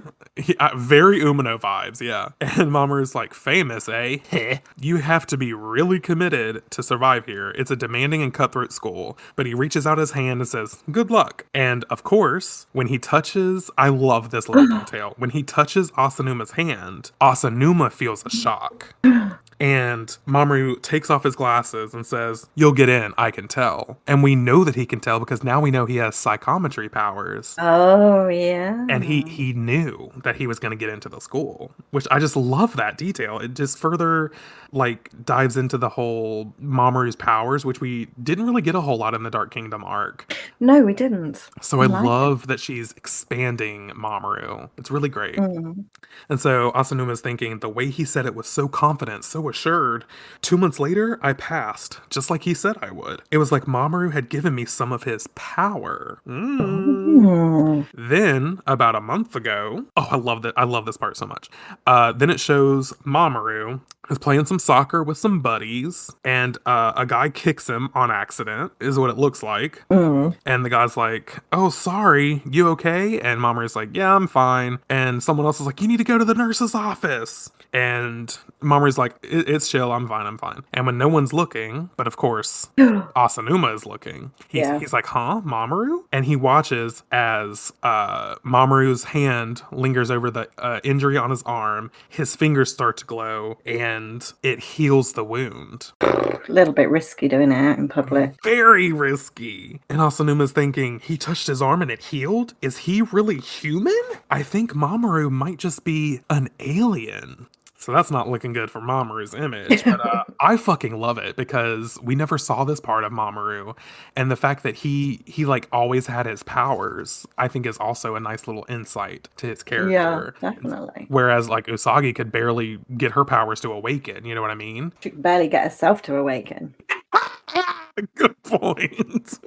Very Umino vibes, yeah. And Mamoru's like, famous, eh? You have to be really committed to survive here. It's a demanding and cutthroat school. But he reaches out his hand and says, good luck. And of course, when he touches, I love this little detail. When he touches Asanuma's hand, Asanuma feels a shock. And Mamoru takes off his glasses and says, you'll get in, I can tell. And we know that he can tell because now we know he has psychometry powers. Oh, yeah. And he knew that he was going to get into the school, which I just love that detail. It just further dives into the whole Mamoru's powers, which we didn't really get a whole lot in the Dark Kingdom arc. No, we didn't. So I love that she's expanding Mamoru. It's really great. And so Asanuma's thinking, the way he said it was so confident, so assured. 2 months later, I passed, just like he said I would. It was like Mamoru had given me some of his power. Then, about a month ago, I love this part so much. Then it shows Mamoru, is playing some soccer with some buddies, and a guy kicks him on accident, is what it looks like. Mm. And the guy's like, "Oh, sorry, you okay?" And Mamoru's like, "Yeah, I'm fine." And someone else is like, "You need to go to the nurse's office." And Mamoru's like, "It's chill, I'm fine, I'm fine." And when no one's looking, but of course Asanuma is looking, Yeah. he's like, "Huh, Mamoru?" And he watches as Mamoru's hand lingers over the injury on his arm. His fingers start to glow, and it heals the wound. A little bit risky doing it out in public. Very risky. And Asanuma's thinking, he touched his arm and it healed? Is he really human? I think Mamoru might just be an alien. So that's not looking good for Mamoru's image, but I fucking love it because we never saw this part of Mamoru, and the fact that he like always had his powers, I think is also a nice little insight to his Yeah, character. definitely. Whereas like Usagi could barely get her powers to awaken, you know what I mean? She could barely get herself to awaken. Good point.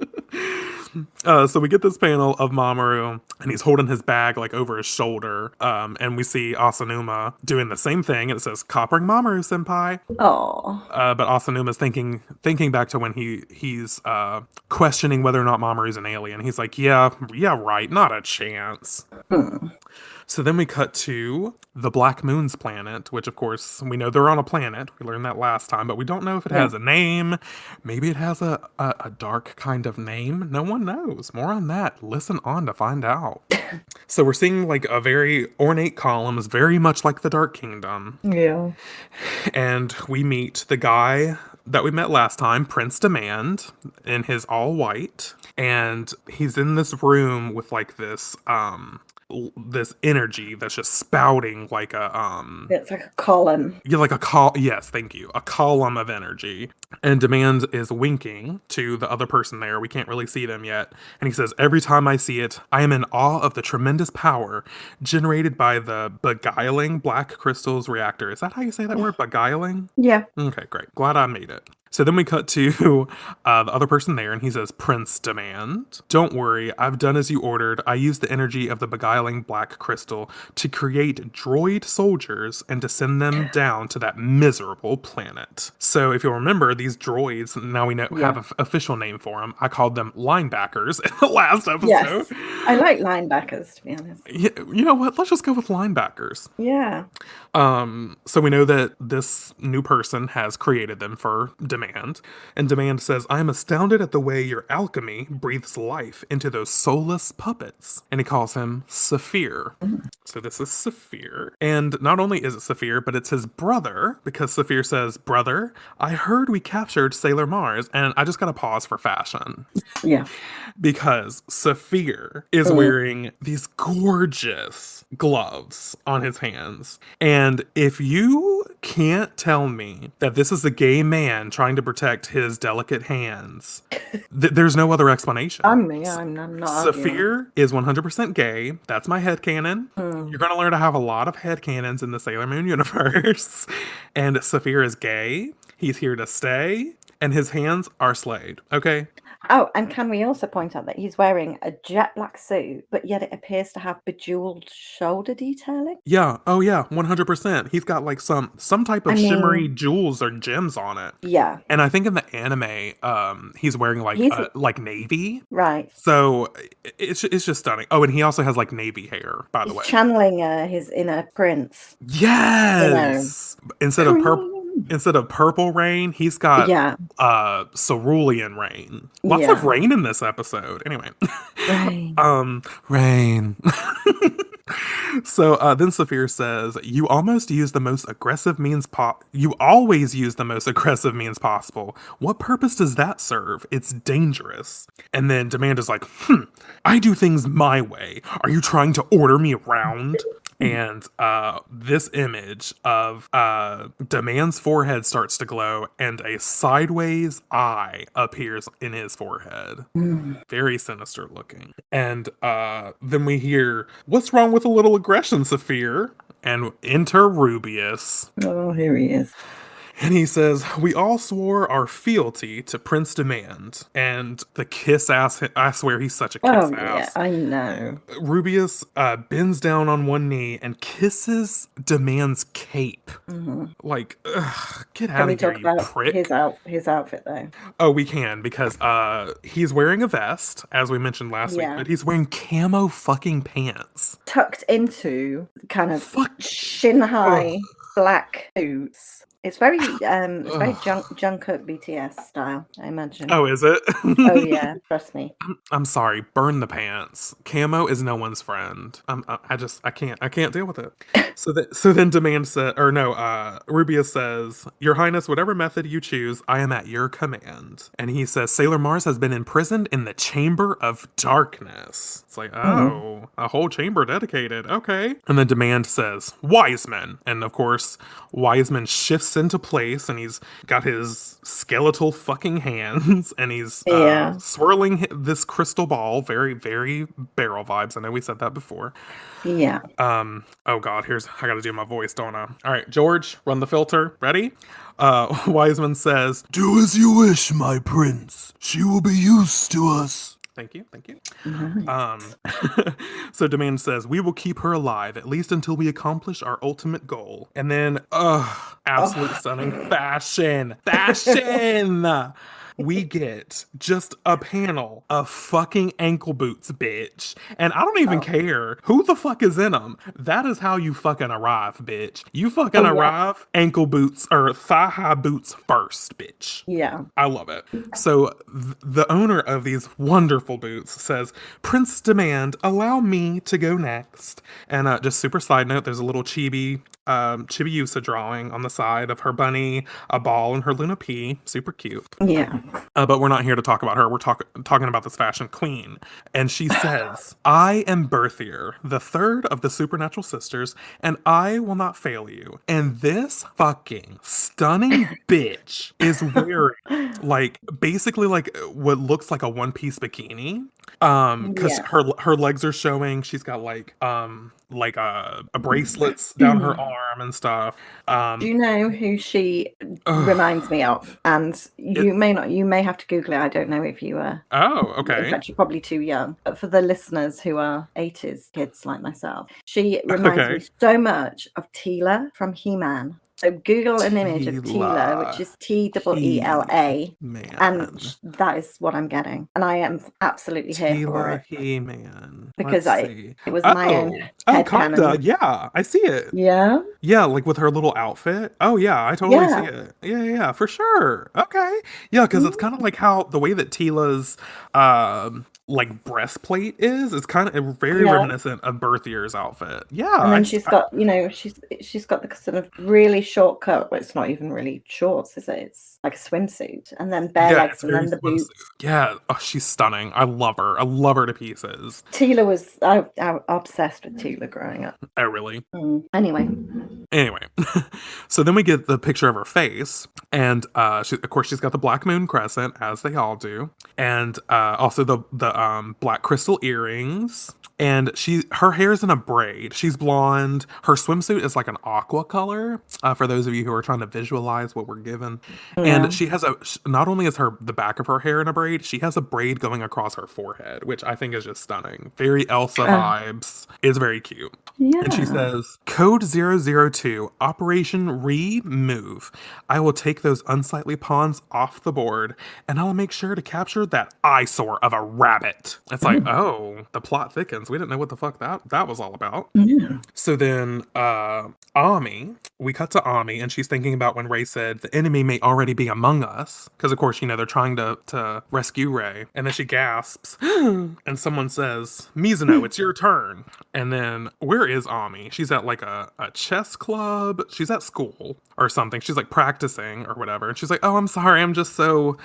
So we get this panel of Mamoru, and he's holding his bag like over his shoulder, and we see Asanuma doing the same thing. And it says "Coppering Mamoru, senpai." Oh. But Asanuma's thinking back to when he's questioning whether or not Mamoru's an alien. He's like, yeah, right, not a chance. Hmm. So then we cut to the Black Moon's planet, which of course we know they're on a planet. We learned that last time, but we don't know if it has a name. Maybe it has a dark kind of name. No one knows. More on that. Listen on to find out. So we're seeing like a very ornate columns, very much like the Dark Kingdom. Yeah. And we meet the guy that we met last time, Prince Demand, in his all white. And he's in this room with like this energy that's just spouting like It's like a column. yeah, like yes, thank you, a column of energy. And Demand is winking to the other person there. We can't really see them yet, and he says, "Every time I see it, I am in awe of the tremendous power generated by the beguiling black crystals reactor." Is that how you say that word, beguiling? Yeah. Okay, great, glad I made it. So then we cut to the other person there, and he says, "Prince Demand, don't worry, I've done as you ordered. I used the energy of the beguiling black crystal to create droid soldiers and to send them down to that miserable planet." So if you'll remember, these droids, now we know have an official name for them. I called them linebackers in the last episode. Yes. I like linebackers, to be honest. Yeah, you know what? Let's just go with linebackers. Yeah. So we know that this new person has created them for Demand, and Demand says, "I am astounded at the way your alchemy breathes life into those soulless puppets." And he calls him Saphir. So this is Saphir. And not only is it Saphir, but it's his brother, because Saphir says, "Brother, I heard we captured Sailor Mars." And I just gotta pause for fashion. Yeah. Because Saphir is wearing these gorgeous gloves on his hands. And if you can't tell me that this is a gay man trying to protect his delicate hands, there's no other explanation. I'm not arguing. Saphir is 100% gay. That's my headcanon. You're going to learn to have a lot of headcanons in the Sailor Moon universe. And Saphir is gay. He's here to stay. And his hands are slayed. Okay? Oh, and can we also point out that he's wearing a jet black suit, but yet it appears to have bejeweled shoulder detailing? Yeah. Oh yeah. 100%. He's got like some type of shimmery jewels or gems on it. Yeah. And I think in the anime, he's wearing like navy. Right. So it's just stunning. Oh, and he also has like navy hair, by the way. Channeling his inner prince. Yes. Instead of purple rain, he's got cerulean rain. Lots of rain in this episode. Anyway. Rain. So then Saphir says, "You almost use the most aggressive means you always use the most aggressive means possible. What purpose does that serve? It's dangerous." And then Demand is like, "I do things my way. Are you trying to order me around?" And this image of Demand's forehead starts to glow, and a sideways eye appears in his forehead. Very sinister looking. And then we hear, "What's wrong with a little aggression, Saphir?" And enter Rubius. Oh, here he is. And he says, "We all swore our fealty to Prince Demand." And the kiss ass, I swear he's such a kiss Oh yeah, ass. I know. Rubius bends down on one knee and kisses Demand's cape. Hmm. Like, ugh, get Can out we of here, talk you about prick. his outfit though? Oh, we can, because he's wearing a vest, as we mentioned last week, Yeah. but he's wearing camo fucking pants. Tucked into kind of Fuck. shin Ugh. high black boots. It's very Ugh. Jungkook BTS style, I imagine. Oh, is it? Oh yeah, trust me. I'm sorry. Burn the pants. Camo is no one's friend. I can't deal with it. So then Demand said, or no, Rubia says, "Your Highness, whatever method you choose, I am at your command." And he says, "Sailor Mars has been imprisoned in the Chamber of Darkness." It's like, Mhm. oh, a whole chamber dedicated. Okay. And then Demand says, "Wiseman," and of course, Wiseman shifts into place, and he's got his skeletal fucking hands, and he's Yeah, swirling this crystal ball. Very, very barrel vibes. I know we said that before. yeah. Oh god, I gotta do my voice, don't I? All right, George, run the filter. Ready? Wiseman says, "Do as you wish, my prince. She will be used to us." Thank you, thank you. Nice. So Demand says, "We will keep her alive, at least until we accomplish our ultimate goal." And then, absolute stunning Oh. fashion. Fashion! We get just a panel of fucking ankle boots, bitch. And I don't even Oh. care who the fuck is in them. That is how you fucking arrive, bitch. You fucking Oh yeah. arrive ankle boots or thigh high boots first, bitch. Yeah. I love it. So the owner of these wonderful boots says, "Prince Demand, allow me to go next." And just super side note, there's a little Chibiusa drawing on the side of her bunny, a ball, and her Luna P. Super cute. Yeah. But we're not here to talk about her. We're talking about this fashion queen. And she says, "I am Berthier, the third of the supernatural sisters, and I will not fail you." And this fucking stunning bitch is wearing like basically like what looks like a one piece bikini. Because Yeah. her legs are showing. She's got like a bracelets down her arm and stuff. Do Um, you know who she reminds ugh, me of? And it, you may not, you may have to Google it. I don't know if you oh, in okay. fact, you're probably too young. But for the listeners who are 80s kids like myself, she reminds me Okay. so much of Teela from He-Man. So Google an image of Teela, which Tila is Teela, and Man. that is what I'm getting. And I am absolutely here for Tila it He Man. Let's because see. it was my own Oh, kinda. headcanon. Yeah, I see it. Yeah. Yeah, like with her little outfit. Oh yeah, I totally see Yeah. it. Yeah, yeah, yeah, for sure. Okay. Yeah, because it's kind of like how the way that Tila's like breastplate is. It's kind of very Yeah. reminiscent of Berthier's outfit. Yeah, And then she's got, she's got the sort of really short cut, but it's not even really shorts, is it? It's like a swimsuit, and then bare yeah, legs, it's and very then the swimsuit. boots. Yeah, oh, she's stunning. I love her. I love her to pieces. Tila was I obsessed with Tila growing up. Oh, really? Anyway, Anyway, so then we get the picture of her face, and of course she's got the black moon crescent, as they all do, and also the black crystal earrings. And her hair's in a braid. She's blonde. Her swimsuit is like an aqua color. For those of you who are trying to visualize what we're given, and yeah, she has not only is the back of her hair in a braid, she has a braid going across her forehead, which I think is just stunning. Very Elsa uh, vibes. It's very cute. And she yeah. says, "Code 002, Operation Remove. I will take those unsightly pawns off the board, and I'll make sure to capture that eyesore of a rabbit." It's like, Mm, oh, the plot thickens. We didn't know what the fuck that was all about. yeah. So then, Ami, we cut to Ami, and she's thinking about when Ray said the enemy may already be among us, because of course, they're trying to rescue Ray, and then she gasps, and someone says, "Mizuno, it's your turn." And then, where is Ami? She's at like a chess club. She's at school or something. She's like practicing or whatever, and she's like, "Oh, I'm sorry, I'm just so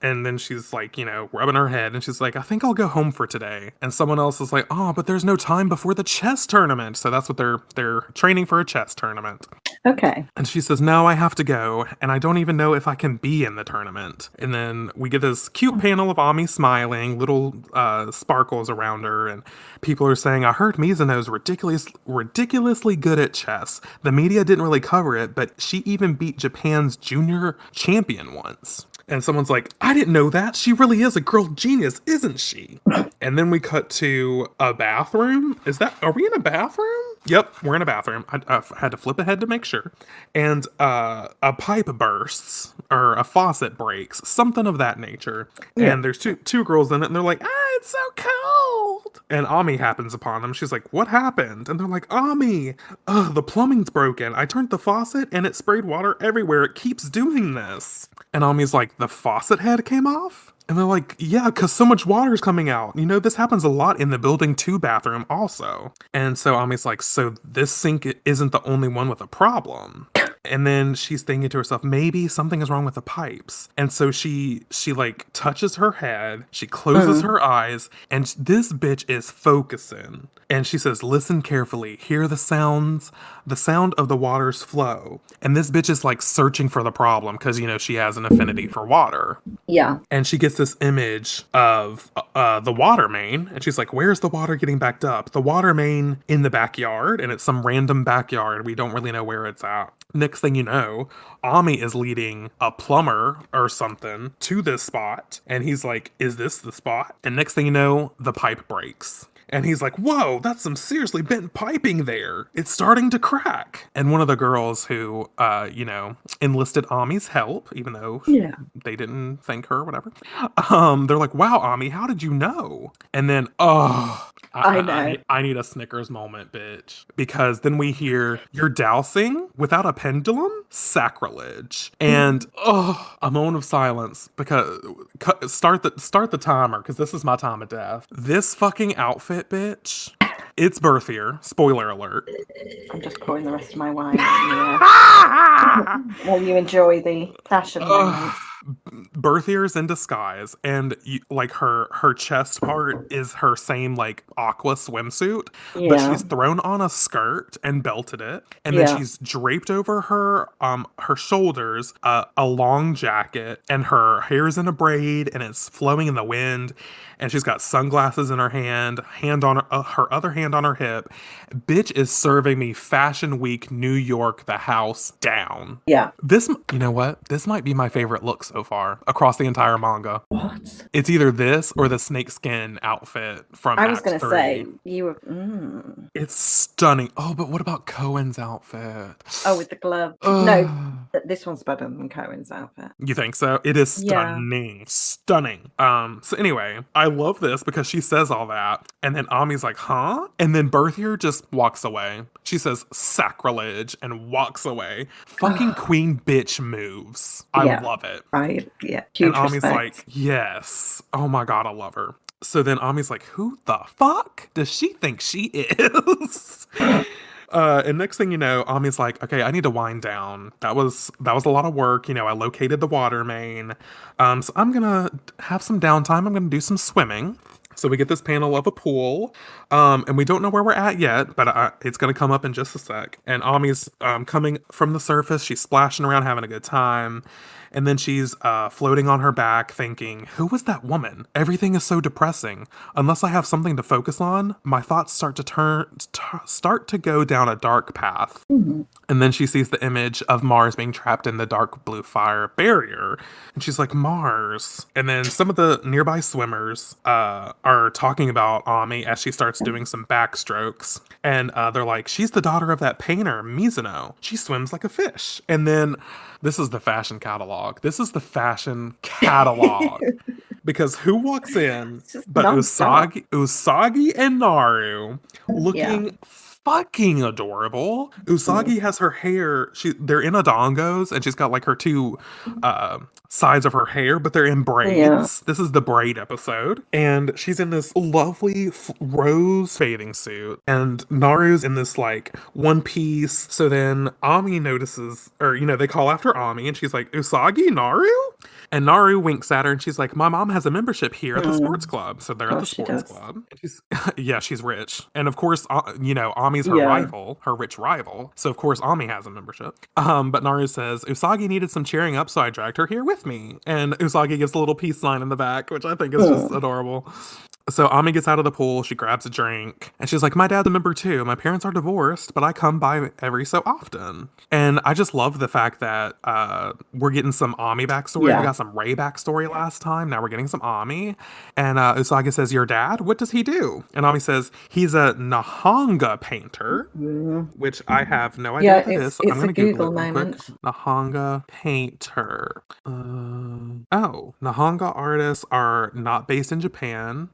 And then she's like, rubbing her head and she's like, I think I'll go home for today. And someone else is like, oh, but there's no time before the chess tournament. So that's what they're training for, a chess tournament. Okay. And she says, no, I have to go, and I don't even know if I can be in the tournament. And then we get this cute panel of Ami smiling, little sparkles around her, and people are saying, I heard Mizuno's ridiculously good at chess. The media didn't really cover it, but she even beat Japan's junior champion once. And someone's like, I didn't know that. She really is a girl genius, isn't she? And then we cut to a bathroom. Are we in a bathroom? Yep, we're in a bathroom. I had to flip ahead to make sure. And a pipe bursts, or a faucet breaks, something of that nature. Yeah. And there's two girls in it, and they're like, it's so cold. And Ami happens upon them. She's like, what happened? And they're like, Ami, the plumbing's broken. I turned the faucet, and it sprayed water everywhere. It keeps doing this. And Ami's like, the faucet head came off? And they're like, yeah, because so much water's coming out. This happens a lot in the building 2 bathroom also. And so Ami's like, so this sink isn't the only one with a problem. And then she's thinking to herself, maybe something is wrong with the pipes. And so she like touches her head, she closes her eyes, and this bitch is focusing. And she says, listen carefully, hear the sound of the water's flow. And this bitch is like searching for the problem because, she has an affinity for water. Yeah. And she gets this image of the water main, and she's like, where's the water getting backed up? The water main in the backyard, and it's some random backyard. We don't really know where it's at. Next thing you know, Ami is leading a plumber or something to this spot, and he's like, is this the spot? And next thing you know, the pipe breaks. And he's like, whoa, that's some seriously bent piping there. It's starting to crack. And one of the girls who, enlisted Ami's help, even though they didn't thank her or whatever, they're like, wow, Ami, how did you know? And then, I know. I need a Snickers moment, bitch. Because then we hear, you're dousing without a pendulum? Sacrilege. And, a moment of silence, because start the timer, because this is my time of death. This fucking outfit, bitch. It's birthier. Spoiler alert. I'm just pouring the rest of my wine. Yeah. While you enjoy the fashion moment. Birthier's in disguise, and her chest part is her same like aqua swimsuit, but she's thrown on a skirt and belted it, and then she's draped over her shoulders a long jacket, and her hair's in a braid and it's flowing in the wind, and she's got sunglasses in her hand on her other hand on her hip. Bitch is serving me Fashion Week New York the house down. Yeah. This, you know what? This might be my favorite look so far across the entire manga. What? It's either this or the snakeskin outfit from I was going to say, you were... It's stunning. Oh, but what about Cohen's outfit? Oh, with the glove. No, this one's better than Cohen's outfit. You think so? It is stunning. Yeah. Stunning. So anyway, I love this because she says all that, and then Ami's like, huh? And then Berthier just walks away. She says sacrilege and walks away. Fucking queen bitch moves. I love it. Right. Yeah. Huge and Ami's respect. Like, yes. Oh my God, I love her. So then Ami's like, who the fuck does she think she is? And next thing you know, Ami's like, okay, I need to wind down. That was a lot of work. I located the water main. So I'm going to have some downtime. I'm going to do some swimming. So we get this panel of a pool, and we don't know where we're at yet, but it's going to come up in just a sec. And Ami's coming from the surface. She's splashing around, having a good time. And then she's floating on her back thinking, who was that woman? Everything is so depressing. Unless I have something to focus on, my thoughts start to go down a dark path. Mm-hmm. And then she sees the image of Mars being trapped in the dark blue fire barrier. And she's like, Mars. And then some of the nearby swimmers are talking about Ami as she starts doing some backstrokes. And they're like, she's the daughter of that painter, Mizuno. She swims like a fish. And then this is the fashion catalog. Because who walks in but Usagi and Naru looking fucking adorable. Usagi has her hair, they're in adongos, and she's got like her two sides of her hair, but they're in Yeah. braids. This is the braid episode. And she's in this lovely rose bathing suit, and Naru's in this like one piece. So then Ami notices, or they call after Ami, and she's like, Usagi, Naru? And Naru winks at her, and she's like, my mom has a membership here at the sports club. So they're Of at the course she sports does. club. And she's, yeah, she's rich. And of course, Ami's her Yeah. rival, her rich rival. So of course, Ami has a membership. But Naru says, Usagi needed some cheering up, so I dragged her here with me. And Usagi gives a little peace sign in the back, which I think is just adorable. So Ami gets out of the pool, she grabs a drink, and she's like, my dad's a member too. My parents are divorced, but I come by every so often. And I just love the fact that we're getting some Ami backstory. Yeah. We got some Ray backstory last time. Now we're getting some Ami. And Usagi says, your dad? What does he do? And Ami says, he's a Nahanga painter, which I have no idea what that is. So I'm going to Google it real quick. Nahanga painter. Nahanga artists are not based in Japan.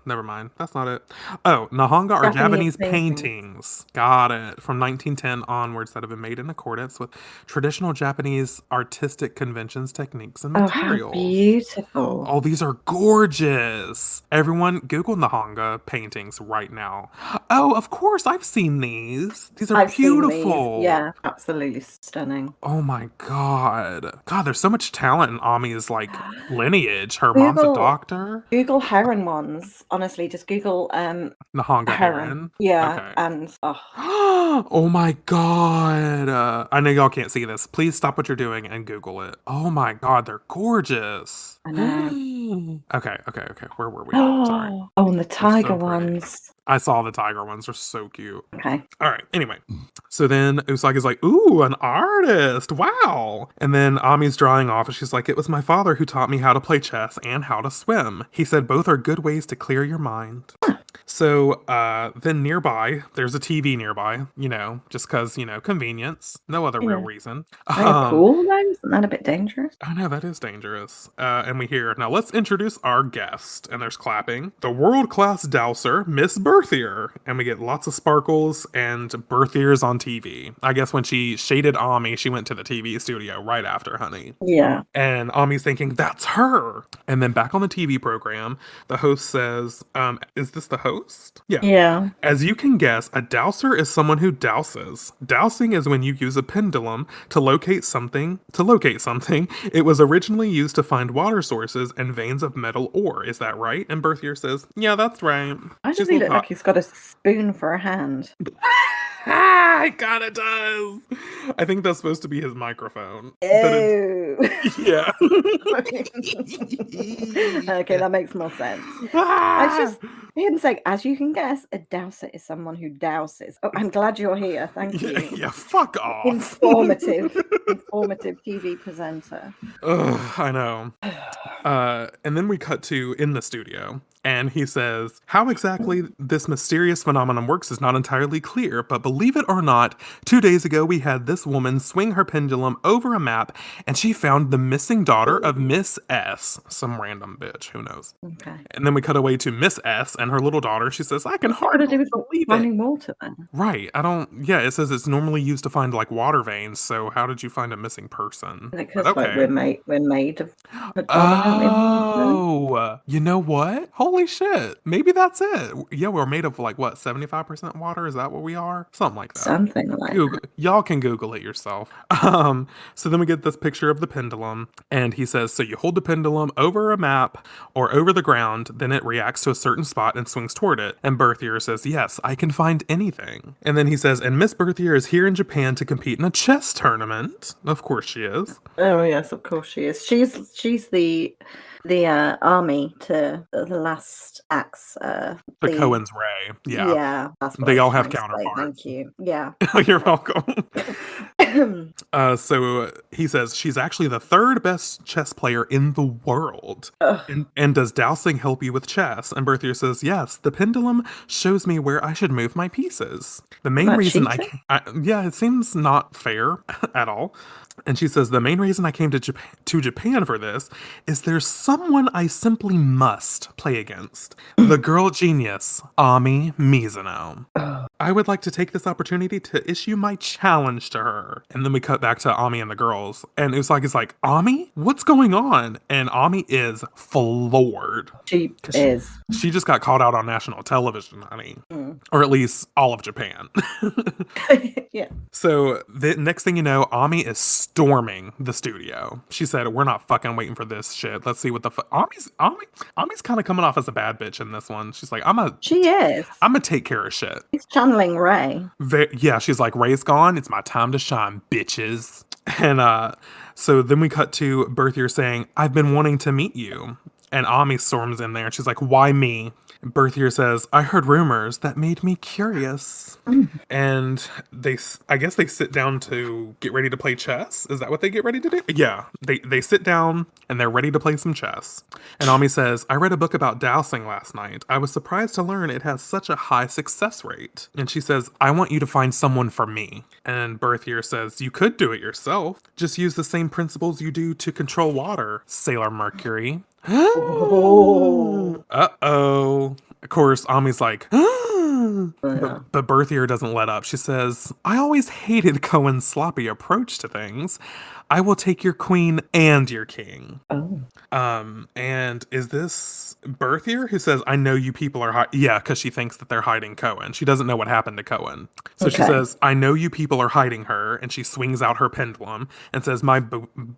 Never mind. That's not it. Oh, Nahanga are Japanese paintings. Got it. From 1910 onwards that have been made in accordance with traditional Japanese artistic conventions, techniques, and materials. Oh, how beautiful. Oh, these are gorgeous. Everyone, Google Nahanga paintings right now. Oh, of course, I've seen these. These are beautiful. Yeah, absolutely stunning. Oh my god. God, there's so much talent in Ami's like lineage. Her mom's a doctor. Google heron ones. Honestly, just Google Nahanga heron. Yeah. Okay. And oh my god. I know y'all can't see this. Please stop what you're doing and Google it. Oh my god, they're gorgeous. I know. Okay. Where were we? Sorry. Oh, and the tiger ones. I saw the tiger ones. They're so cute. Okay. All right. Anyway, so then Usagi's like, ooh, an artist. Wow. And then Ami's drawing off, and she's like, it was my father who taught me how to play chess and how to swim. He said both are good ways to clear your mind. So then nearby, there's a TV nearby, just because, convenience. No other real reason. Very cool, though. Isn't that a bit dangerous? I know, that is dangerous. And we hear, now let's introduce our guest. And there's clapping. The world-class dowser, Miss Berthier. And we get lots of sparkles and Berthier's on TV. I guess when she shaded Ami, she went to the TV studio right after, honey. Yeah. And Ami's thinking, that's her. And then back on the TV program, the host says, is this the host? Yeah. Yeah. As you can guess, a dowser is someone who douses. Dowsing is when you use a pendulum to locate something. It was originally used to find water sources and veins of metal ore. Is that right? And Berthier says, yeah, that's right. Why does he look like he's got a spoon for a hand? It kind of does. I think that's supposed to be his microphone. Ew. Yeah. Okay, that makes more sense. I just him saying, as you can guess, a dowser is someone who douses. Oh, I'm glad you're here. Thank you. Yeah, fuck off. Informative TV presenter. Ugh, I know. And then we cut to in the studio, and he says, how exactly this mysterious phenomenon works is not entirely clear, but believe it or not, 2 days ago we had this woman swing her pendulum over a map, and she found the missing daughter of Miss S. Some random bitch, who knows. Okay. And then we cut away to Miss S and her little daughter. She says, I can hardly believe it. Finding water then. Right. It says it's normally used to find like water veins, so how did you find a missing person? Because like, we're made of you know what? Holy shit. Maybe that's it. Yeah, we're made of like what, 75% water? Is that what we are? Something like that. Something like that. Y'all can Google it yourself. So then we get this picture of the pendulum, and he says, so you hold the pendulum over a map or over the ground, then it reacts to a certain spot and swings toward it. And Berthier says, yes, I can find anything. And then he says, and Miss Berthier is here in Japan to compete in a chess tournament. Of course she is. Oh yes, of course she is. She's the army to the last acts. The Cohen's Ray. Yeah. Yeah. That's what they all have counterparts. Thank you. Yeah. You're welcome. So he says she's actually the third best chess player in the world. And does dowsing help you with chess? And Berthier says, yes, the pendulum shows me where I should move my pieces. The main reason it seems not fair at all. And she says, the main reason I came to Japan for this is there's someone I simply must play against. The girl genius, Ami Mizuno. I would like to take this opportunity to issue my challenge to her. And then we cut back to Ami and the girls. And Usagi's like, Ami? What's going on? And Ami is floored. She 'Cause is. She just got called out on national television, honey. Mm. Or at least all of Japan. Yeah. So the next thing you know, Ami is storming the studio. She said, "We're not fucking waiting for this shit. Let's see what the fuck." Ami's kind of coming off as a bad bitch in this one. She's like, She is. I'm gonna take care of shit." She's channeling Ray. Yeah, she's like, "Ray's gone. It's my time to shine, bitches." And so then we cut to Berthier saying, "I've been wanting to meet you." And Ami storms in there and she's like, "Why me?" Berthier says, "I heard rumors that made me curious." And I guess they sit down to get ready to play chess. Is that what they get ready to do? Yeah, they sit down and they're ready to play some chess. And Ami says, "I read a book about dowsing last night. I was surprised to learn it has such a high success rate." And she says, "I want you to find someone for me." And Berthier says, "You could do it yourself. Just use the same principles you do to control water, Sailor Mercury." Oh. Uh-oh. Of course, Ami's like, Yeah. but Berthier doesn't let up. She says, "I always hated Cohen's sloppy approach to things. I will take your queen and your king." Oh. And is this Berthier who says, "I know you people are yeah, because she thinks that they're hiding Cohen. She doesn't know what happened to Cohen. So she says, "I know you people are hiding her," and she swings out her pendulum and says, "My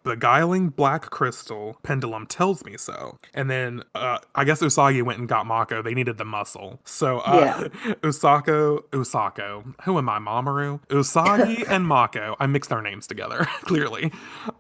beguiling black crystal pendulum tells me so." And then I guess Usagi went and got Mako. They needed the muscle. So Yeah. Usako, who am I, Mamoru? Usagi and Mako, I mixed their names together, clearly,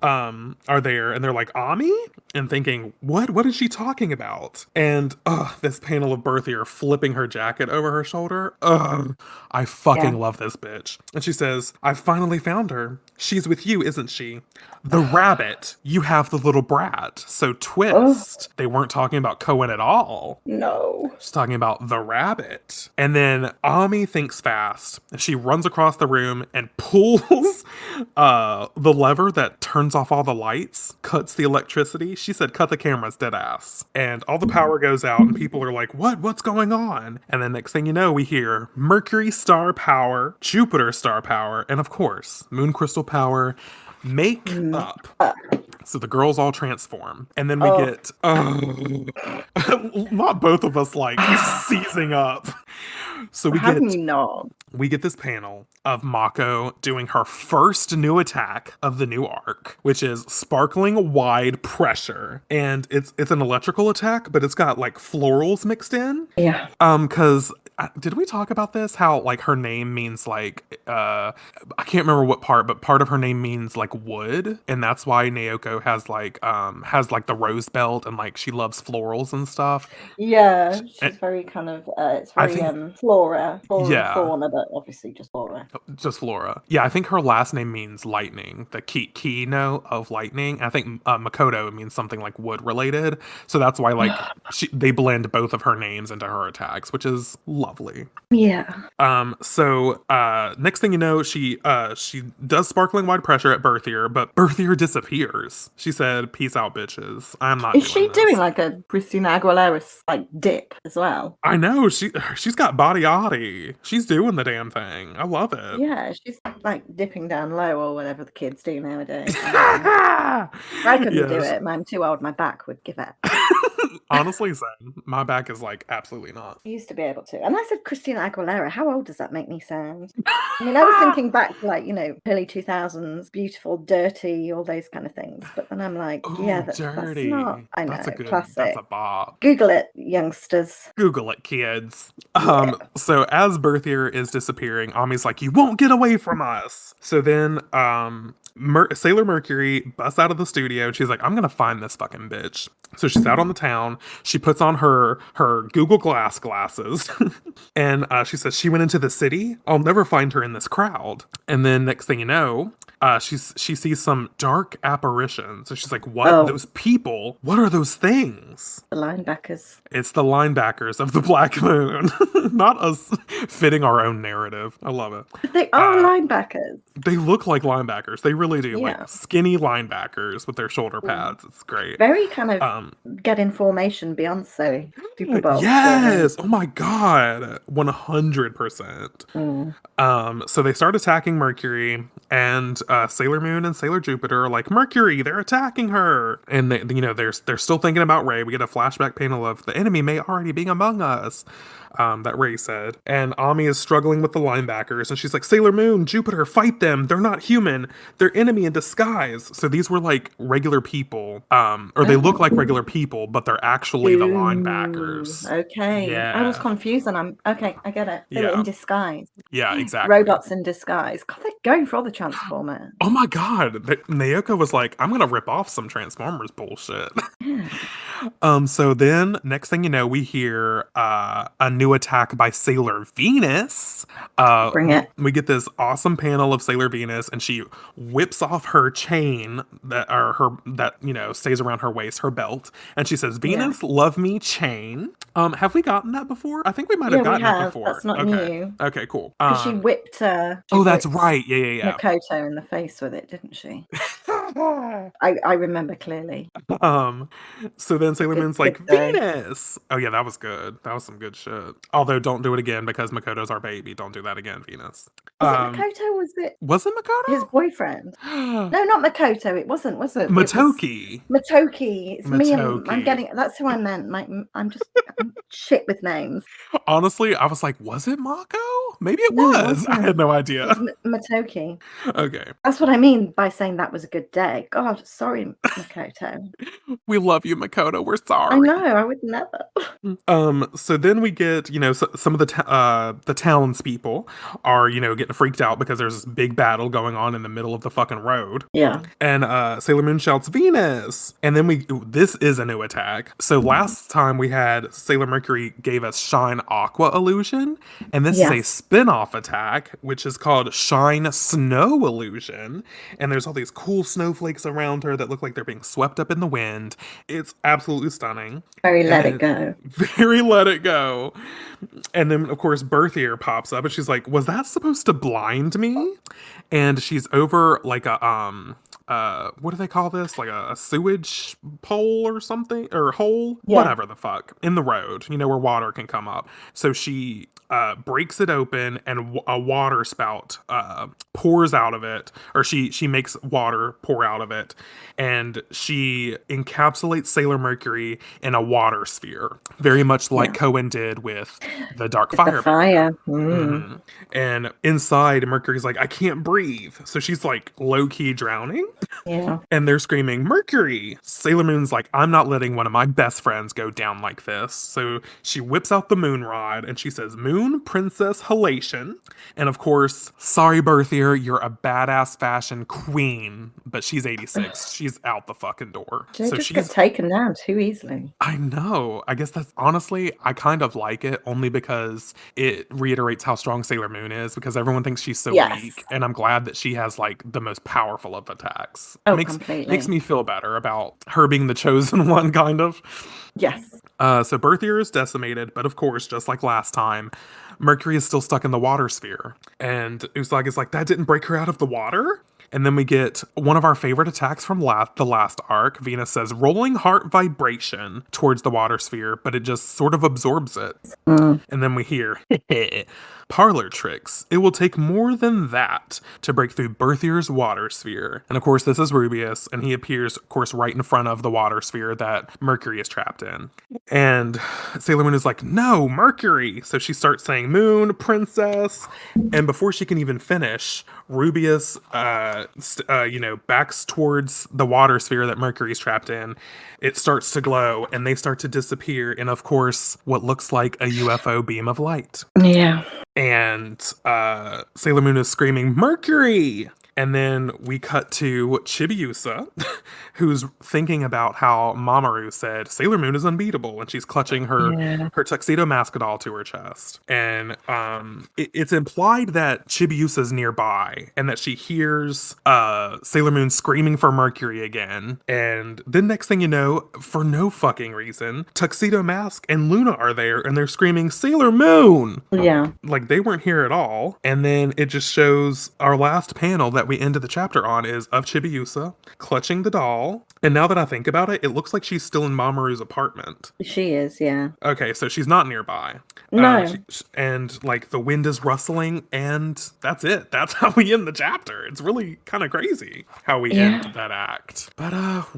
are there, and they're like, "Ami?" And thinking, what is she talking about? And this panel of Berthier flipping her jacket over her shoulder. I fucking love this bitch. And she says, "I finally found her. She's with you, isn't she? The rabbit. You have the little brat." So twist. They weren't talking about Cohen at all. No. She's talking about the rabbit. And then Ami thinks fast. She runs across the room and pulls the lever that turns off all the lights, cuts the electricity. She said, "Cut the cameras, dead ass." And all the power goes out and people are like, What's going on?" And then next thing you know, we hear Mercury star power, Jupiter star power, and of course, moon crystal power make up. So the girls all transform. And then we get not both of us like seizing up. So we get this panel of Mako doing her first new attack of the new arc, which is sparkling wide pressure. And it's an electrical attack, but it's got like florals mixed in. Yeah. Because did we talk about this? How like her name means like I can't remember what part, but part of her name means like wood, and that's why Naoko has like the rose belt and like she loves florals and stuff. Yeah, she's very kind of it's very flora and fauna, but obviously just flora. Just flora. Yeah, I think her last name means lightning, the kino of lightning. I think Makoto means something like wood related, so that's why like they blend both of her names into her attacks, which is lovely. Yeah. So next thing you know, she does sparkling wide pressure at Berthier, but Berthier disappears. She said, "Peace out, bitches. I'm not." Is she doing like a Christina Aguilera like dip as well? I know she's got body. She's doing the damn thing. I love it. Yeah, she's like dipping down low or whatever the kids do nowadays. I couldn't do it. I'm too old. My back would give up. Honestly, same. My back is like absolutely not. I used to be able to. And I said Christina Aguilera. How old does that make me sound? I mean, I was thinking back to like, early 2000s, beautiful, dirty, all those kind of things. But then I'm like, that's not. I know, classic. That's a bop. Google it, youngsters. Google it, kids. So as Berthier is disappearing, Ami's like, "You won't get away from us." So then Sailor Mercury busts out of the studio and she's like, "I'm gonna find this fucking bitch." So she's out on the town. She puts on her Google Glass glasses and she says, "She went into the city. I'll never find her in this crowd." And then next thing you know, she sees some dark apparitions. So she's like, "What? Those people? What are those things?" The linebackers. It's the linebackers of the Black Moon. Not us fitting our own narrative. I love it. They are linebackers. They look like linebackers. They really do. Like Yeah. skinny linebackers with their shoulder Mm. pads. It's great. Very kind of Um, get in formation Beyonce Super Bowl performance. yes. Oh my God. 100%. Mm. So they start attacking Mercury, and Sailor Moon and Sailor Jupiter are like, Mercury, they're attacking her, and they're still thinking about Ray. We get a flashback panel of the enemy may already be among us. That Ray said, and Ami is struggling with the linebackers, and she's like, Sailor Moon, Jupiter, fight them. They're not human. They're enemy in disguise. So these were like regular people, or they look like Oh. regular people, but they're actually the Ooh, linebackers. okay. I was Yeah, confused and I'm okay, I get it. They were in yeah, disguise. yeah, exactly. Robots in disguise. God, they're going for all the Transformers. Oh my god, Naoko was like, I'm gonna rip off some Transformers bullshit. Yeah. So then next thing you know, we hear a new attack by Sailor Venus. Bring it. We get this awesome panel of Sailor Venus, and she whips off her chain that stays around her waist, her belt, and she says, Yeah. Venus, love me chain. Have we gotten that before? I think we might have Yeah, we gotten it have. before. That's not Okay. new. Okay, cool. Because she Oh, that's whipped right. Yeah. Makoto in the face with it, didn't she? Yeah. I remember clearly. Um, so then Sailor Good Moon's good like, day. Venus! Oh yeah, that was good. That was some good shit. Although don't do it again because Makoto's our baby. Don't do that again, Venus. Was it Makoto? Was it Was it his boyfriend? Makoto? No, not Makoto. It wasn't, was it? It was Matoki. Matoki. It's me and I'm Matoki. getting that's who I meant. I'm shit with names. Honestly, I was like, was it Mako? Maybe it No, it was. I had wasn't. no It was idea. Matoki. Okay. That's what I mean by saying that was a good day. God, sorry, Makoto. We love you, Makoto. We're I sorry. know, I would never. So then we get, some of the townspeople are, getting freaked out because there's this big battle going on in the middle of the fucking road. Yeah. And Sailor Moon shouts Venus, and then this is a new attack. So last time we had Sailor Mercury gave us Shine Aqua Illusion, and this is a Yes. spin-off attack which is called Shine Snow Illusion. And there's all these cool snowflakes around her that look like they're being swept up in the wind. It's absolutely stunning. Very And let it then go. very let it go. And then of course Berthier pops up and she's like, was that supposed to blind me? And she's over like a what do they call this? Like a sewage pole or something, or hole, Yeah. whatever the fuck, in the road, where water can come up. So she breaks it open, and a water spout pours out of it, or she makes water pour out of it, and she encapsulates Sailor Mercury in a water sphere, very much like Yeah. Cohen did with the Dark With the Fire Banner. fire. Mm. Mhm. And inside, Mercury's like, I can't breathe. So she's like low key drowning. Yeah. And they're screaming, Mercury! Sailor Moon's like, I'm not letting one of my best friends go down like this. So she whips out the moon rod and she says, Moon Princess Halation. And of course, sorry, Berthier, you're a badass fashion queen. But she's 86. She's out the fucking door. They So just get she's taken down too easily. I know. I guess that's honestly, I kind of like it only because it reiterates how strong Sailor Moon is because everyone thinks she's so Yes. weak. And I'm glad that she has like the most powerful of attacks. Oh, Makes completely. me feel better about her being the chosen one, kind of. Yes. So Berthier is decimated, but of course, just like last time, Mercury is still stuck in the water sphere. And Usagi is like, that didn't break her out of the water? And then we get one of our favorite attacks from the last arc. Venus says, rolling heart vibration towards the water sphere, but it just sort of absorbs it. Mm. And then we hear, parlor tricks. It will take more than that to break through Berthier's water sphere. And of course, this is Rubius, and he appears, of course, right in front of the water sphere that Mercury is trapped in. And Sailor Moon is like, no, Mercury. So she starts saying, Moon, Princess. And before she can even finish, Rubius, backs towards the water sphere that Mercury's trapped in. It starts to glow, and they start to disappear in, of course, what looks like a UFO beam of light. Yeah. And Sailor Moon is screaming, Mercury! And then we cut to Chibiusa, who's thinking about how Mamoru said Sailor Moon is unbeatable, and she's clutching her tuxedo mask doll to her chest. And it's implied that Chibiusa's nearby, and that she hears Sailor Moon screaming for Mercury again. And then next thing you know, for no fucking reason, Tuxedo Mask and Luna are there, and they're screaming Sailor Moon. Yeah. Like they weren't here at all. And then it just shows our last panel that that we ended the chapter on is of Chibiusa clutching the doll. And now that I think about it, it looks like she's still in Mamoru's apartment. She is, yeah. Okay, so she's not nearby. No. And like the wind is rustling, and that's it. That's how we end the chapter. It's really kind of crazy how we end Yeah. that act. But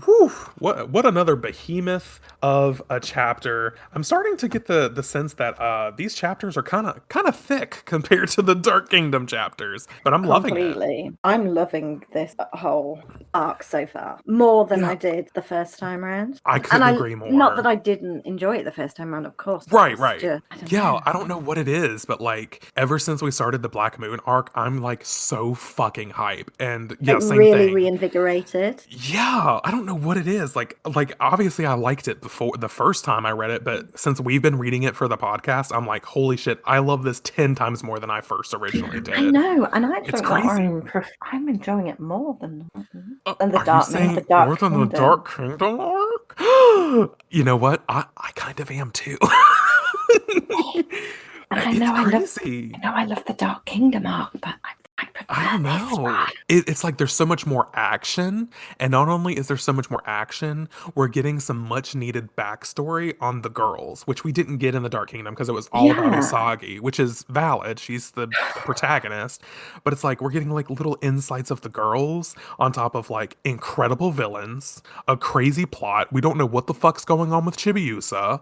whew, what another behemoth of a chapter. I'm starting to get the sense that these chapters are kind of thick compared to the Dark Kingdom chapters, but I'm loving it. Completely. I'm loving this whole arc so far more than I did the first time around. I And couldn't agree not that more. I didn't enjoy it the first time around, of course. But Right, it's right. just, I don't Yeah, know. I don't know what it is, but like ever since we started the Black Moon arc, I'm like so fucking hype. And yeah, Like same really thing. reinvigorated. Yeah, I don't know what it is. Like obviously I liked it before the first time I read it, but since we've been reading it for the podcast, I'm like, holy shit, I love this 10 times more than I first originally I did. know, and I It's think that crazy. I'm enjoying it more than Are you the saying more Dark than the Kingdom. Dark Kingdom arc? You know what? I kind of am too. And It's crazy. I love the Dark Kingdom arc, but I I prefer don't this know. one. It's like there's so much more action, and not only is there so much more action, we're getting some much needed backstory on the girls, which we didn't get in the Dark Kingdom because it was all about Yeah. Usagi, which is valid. She's the protagonist, but it's like we're getting like little insights of the girls on top of like incredible villains, a crazy plot. We don't know what the fuck's going on with Chibiusa.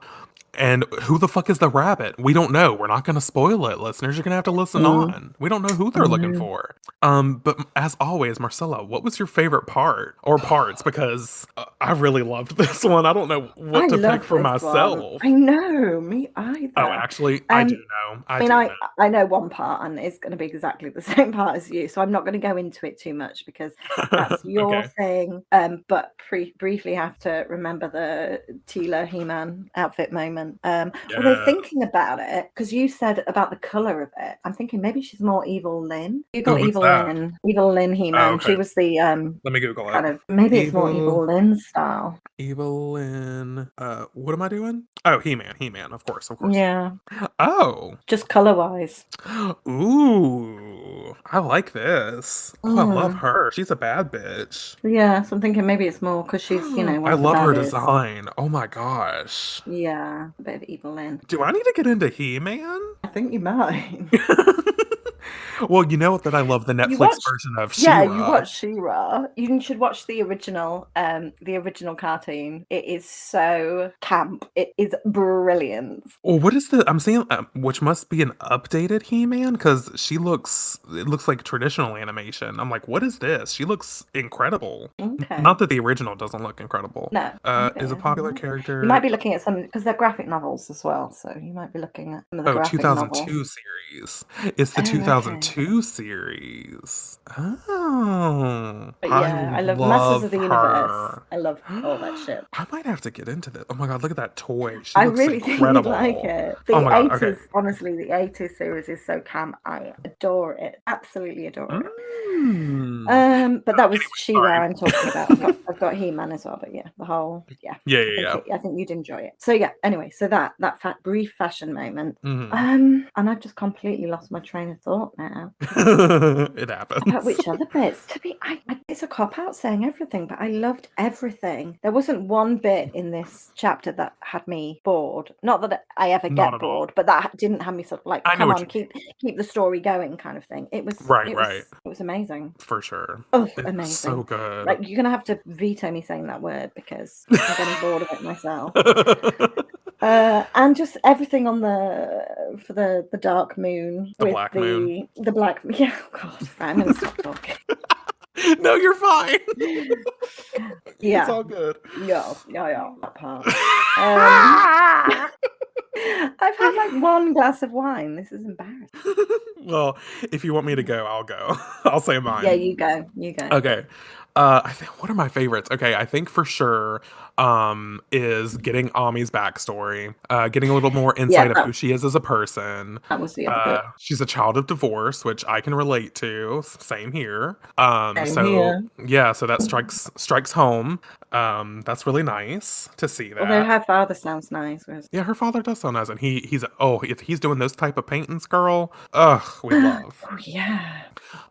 And who the fuck is the rabbit? We don't know. We're not going to spoil it, listeners. You're going to have to listen Mm, on. We don't know who I they're looking know. for. But as always, Marcella, what was your favorite part or parts? Because I really loved this one. I don't know I what to pick love for this one. I myself. know, me Oh, either. actually, I do Um, know. I I mean, do know. I know one part, and it's going to be exactly the same part as you, so I'm not going to go into it too much because that's your Okay. thing. But briefly have to remember the Tila He-Man outfit moment. Although Yeah. thinking about it, because you said about the color of it, I'm thinking maybe she's more Evil Lynn. Oh, Google what's that? Evil Lynn Oh, He-Man. okay. She was the Let me Google it. kind of maybe it's more Evil, Evil Lynn style. Evelyn. What am I doing? Oh, He-Man. He-Man. Of course. Of course. Yeah, Oh. just color wise. Ooh, I like this. Oh, I love Mm. her. She's a bad bitch. Yeah, so I'm thinking maybe it's more because she's, one I of the love her baddies. design. Oh my gosh. Yeah, a bit of Evil Lynn. Do I need to get into He-Man? I think you might. Well, you know that I love the You Netflix watched, version of yeah, you She-Ra. watched She-Ra. You should watch the original cartoon. It is so camp. It is brilliant. Well, what is the? I'm seeing, which must be an updated He-Man because it looks like traditional animation. I'm like, what is this? She looks incredible. Okay. Not that the original doesn't look incredible. No, maybe Is a you popular might be. You might character. be looking at some because they're graphic novels as well. So you might be looking at some of the Oh, graphic novels. 2002 series. It's the Oh, okay. 2002 series. Oh, But I yeah, I love Masters of love the Universe. her. I love all that shit. I might have to get into this. Oh my god, look at that toy. She I looks really think you'd like incredible. it. Oh The my god, okay. 80s, honestly, the 80s series is so camp. I adore it. Absolutely adore it. Mm. But that was Anyway, She-Ra sorry. I'm talking about. I've got He-Man as well, but yeah, the whole yeah. Yeah, yeah, yeah. I think you'd enjoy it. So yeah, anyway, so that brief fashion moment. Hmm. And I've just completely lost my train of thought now. It About happens. which other bits? To be, it's a cop out saying everything, but I loved everything. There wasn't one bit in this chapter that had me bored. Not that I ever Not get at all. bored, but that didn't have me sort of like, I know come what on, you mean. keep the story going, kind of thing. Right, right. It was amazing. For sure. Oh, It's so amazing! good. Like you're gonna have to veto me saying that word because I'm getting bored of it myself. The And just everything on the dark moon with Black Moon. the black. Yeah, oh God, right, I'm gonna stop talking. No, you're fine. It's Yeah, all good. yeah, that part. I've had like one glass of wine. This is embarrassing. Well, if you want me to go, I'll go. I'll say Yeah, mine. you go, you go. Okay. I think what are my favorites? Okay, I think for sure is getting Ami's backstory, getting a little more Yeah, insight of who she is as a person. that was the other bit. She's a child of divorce, which I can relate to. Same here. Same So here. yeah, so that strikes home. That's really nice to see Although that. her father sounds nice. Whereas... Yeah, her father does sound nice, and if he's doing those type of paintings, girl, ugh, we love. Oh, yeah.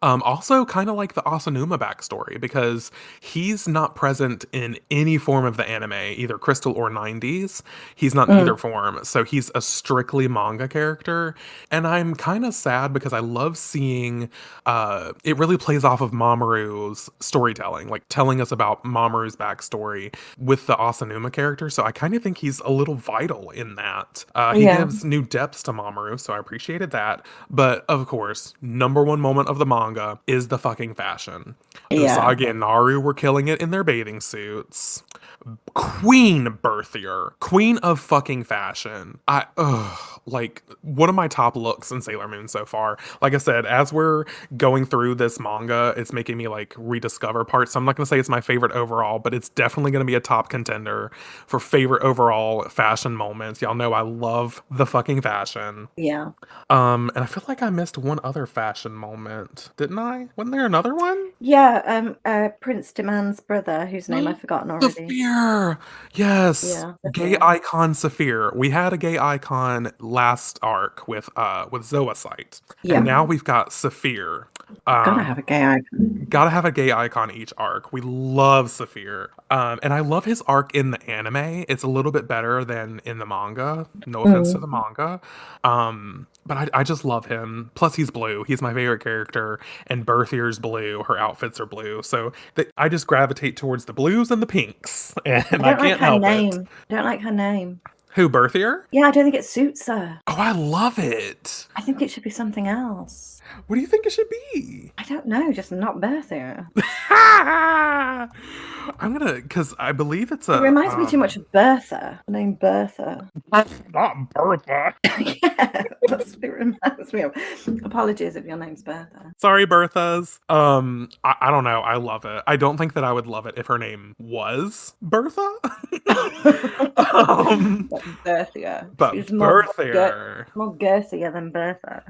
Also, kind of like the Asanuma backstory, because he's not present in any form of the anime, either Crystal or 90s. He's not in either Mm, form, so he's a strictly manga character. And I'm kind of sad because I love seeing it really plays off of Mamoru's storytelling, like telling us about Mamoru's backstory with the Asanuma character. So I kind of think he's a little vital in that. He yeah. gives new depths to Mamoru, so I appreciated that. But of course, number one moment of the manga is the fucking fashion. Yeah. Usagi and Naru were killing it in their bathing suits. Queen Berthier, queen of fucking fashion. Like one of my top looks in Sailor Moon so far. Like I said, as we're going through this manga, it's making me like rediscover parts. So I'm not gonna say it's my favorite overall, but it's definitely gonna be a top contender for favorite overall fashion moments. Y'all know I love the fucking fashion. Yeah. And I feel like I missed one other fashion moment, didn't I? Wasn't there another one? Yeah. Prince Demand's brother, whose name I've forgotten already. Saphir! Yes. Yeah. Gay Sophia. icon Saphir. We had a gay icon last arc with Zoisite. And Yeah. now we've got Saphir. Gotta have a gay icon. Gotta have a gay icon each arc. We love Saphir. And I love his arc in the anime. It's a little bit better than in the manga. No offense to the Mm. manga. But I just love him. Plus, he's blue. He's my favorite character. And Berthier's blue. Her outfits are blue. So I just gravitate towards the blues and the pinks. And I I don't like can't her help it. name. I don't like her name. Who, Berthier? Yeah, I don't think it suits her. Oh, I love it. I think it should be something else. What do you think it should be? I don't know, just not Bertha. I'm gonna, because I believe it's It a. reminds me too much of Bertha. The name Bertha. Not Bertha. Yeah, that's what it reminds me of. Apologies if your name's Bertha. Sorry, Berthas. I don't know. I love it. I don't think that I would love it if her name was Bertha. But Bertha. But She's more Berthier. more girthier than Bertha.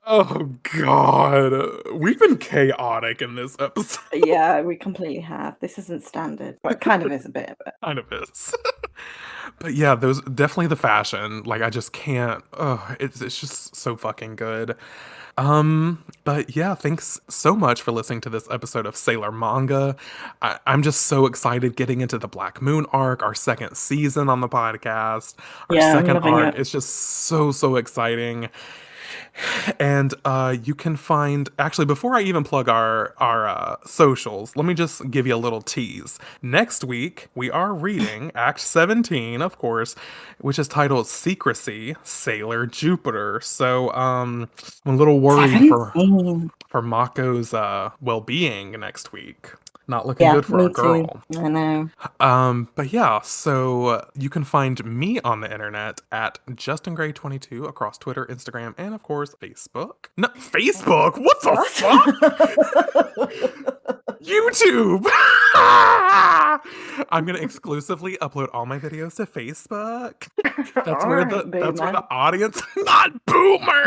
Oh God, we've been chaotic in this episode. Yeah, we completely have. This isn't standard, but it kind of is a bit. But... Kind of is. But yeah, those definitely the fashion. Like I just can't. It's just so fucking good. But yeah, thanks so much for listening to this episode of Sailor Manga. I'm just so excited getting into the Black Moon arc, our second season on the podcast. Our Yeah, I'm second loving arc it. is just so exciting. And you can find actually before I even plug our socials, let me just give you a little tease. Next week we are reading Act 17, of course, which is titled Secrecy, Sailor Jupiter. So I'm a little worried 17. for Mako's well-being next week. Not looking Yeah, good for me our girl. too. I know. But yeah, so you can find me on the internet at JustinGray22 across Twitter, Instagram, and of course Facebook. No, Facebook? What the fuck? YouTube! I'm gonna exclusively upload all my videos to Facebook. That's where the audience, not boomer.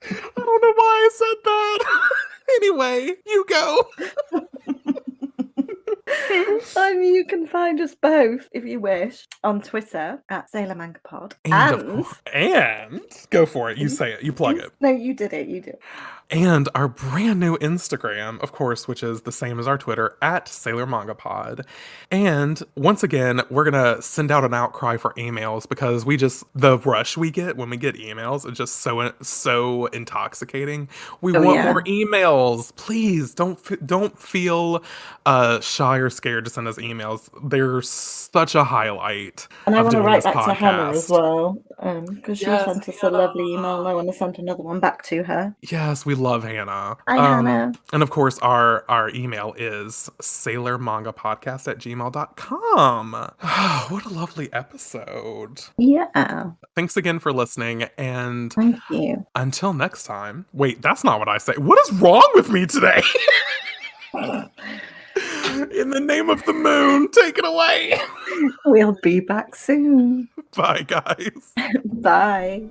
I don't know why I said that. Anyway, you go. And you can find us both, if you wish, on Twitter at Sailor Manga Pod. And go for it. You say it. You plug it. No, you did it. You did. And our brand new Instagram, of course, which is the same as our Twitter at Sailor Manga Pod. And once again, we're gonna send out an outcry for emails because the rush we get when we get emails is just so intoxicating. We want more emails. Please don't feel shy or scared to send us emails. They're such a highlight. And I want to write back podcast. to Hannah as well, because she sent us a lovely email, and I want to send another one back to her. Yes, we love Hannah. Hi, Hannah. And of course, our email is sailormangapodcast@gmail.com. What a lovely episode. Yeah. Thanks again for listening. And thank you. Until next time. Wait, that's not what I say. What is wrong with me today? In the name of the moon, take it away. We'll be back soon. Bye, guys. Bye.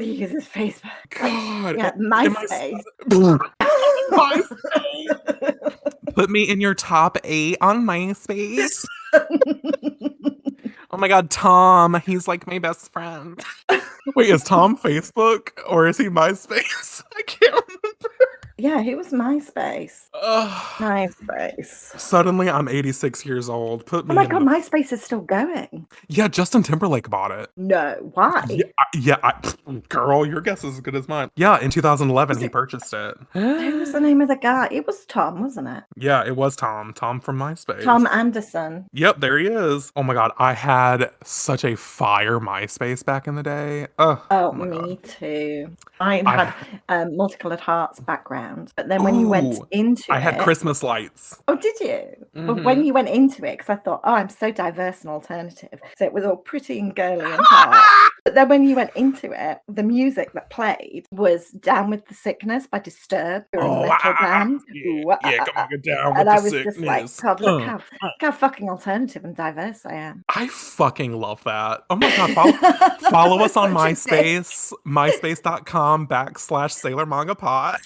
Everybody uses Facebook. God. Yeah, Am I MySpace. MySpace? Put me in your top 8 on MySpace. Oh my God, Tom. He's like my best friend. Wait, is Tom Facebook or is he MySpace? I can't remember. Yeah, he was MySpace. Ugh. MySpace. Suddenly, I'm 86 years old. Put Oh me my in God, the. MySpace is still going. Yeah, Justin Timberlake bought it. No, why? Girl, your guess is as good as mine. Yeah, in 2011, Was he it purchased it. who was the name of the guy? It was Tom, wasn't it? Yeah, it was Tom. Tom from MySpace. Tom Anderson. Yep, there he is. Oh my God, I had such a fire MySpace back in the day. Oh, Oh my God. me too. Mine I had multicolored hearts background, but then when you went Ooh, into I had it, Christmas lights. oh, did you? But when Mm-hmm. you went into it, because I thought, oh, I'm so diverse and alternative, so it was all pretty and girly and hot. But then when you went into it, the music that played was "Down with the Sickness" by Disturbed. You're a Oh, metal band. yeah, Ooh, yeah, come on, get down with and the I was just like, sickness. God, look how fucking alternative and diverse I am. I fucking love that. Oh my God, follow We're us on such a dick. MySpace, myspace.com/Sailor Manga Pod.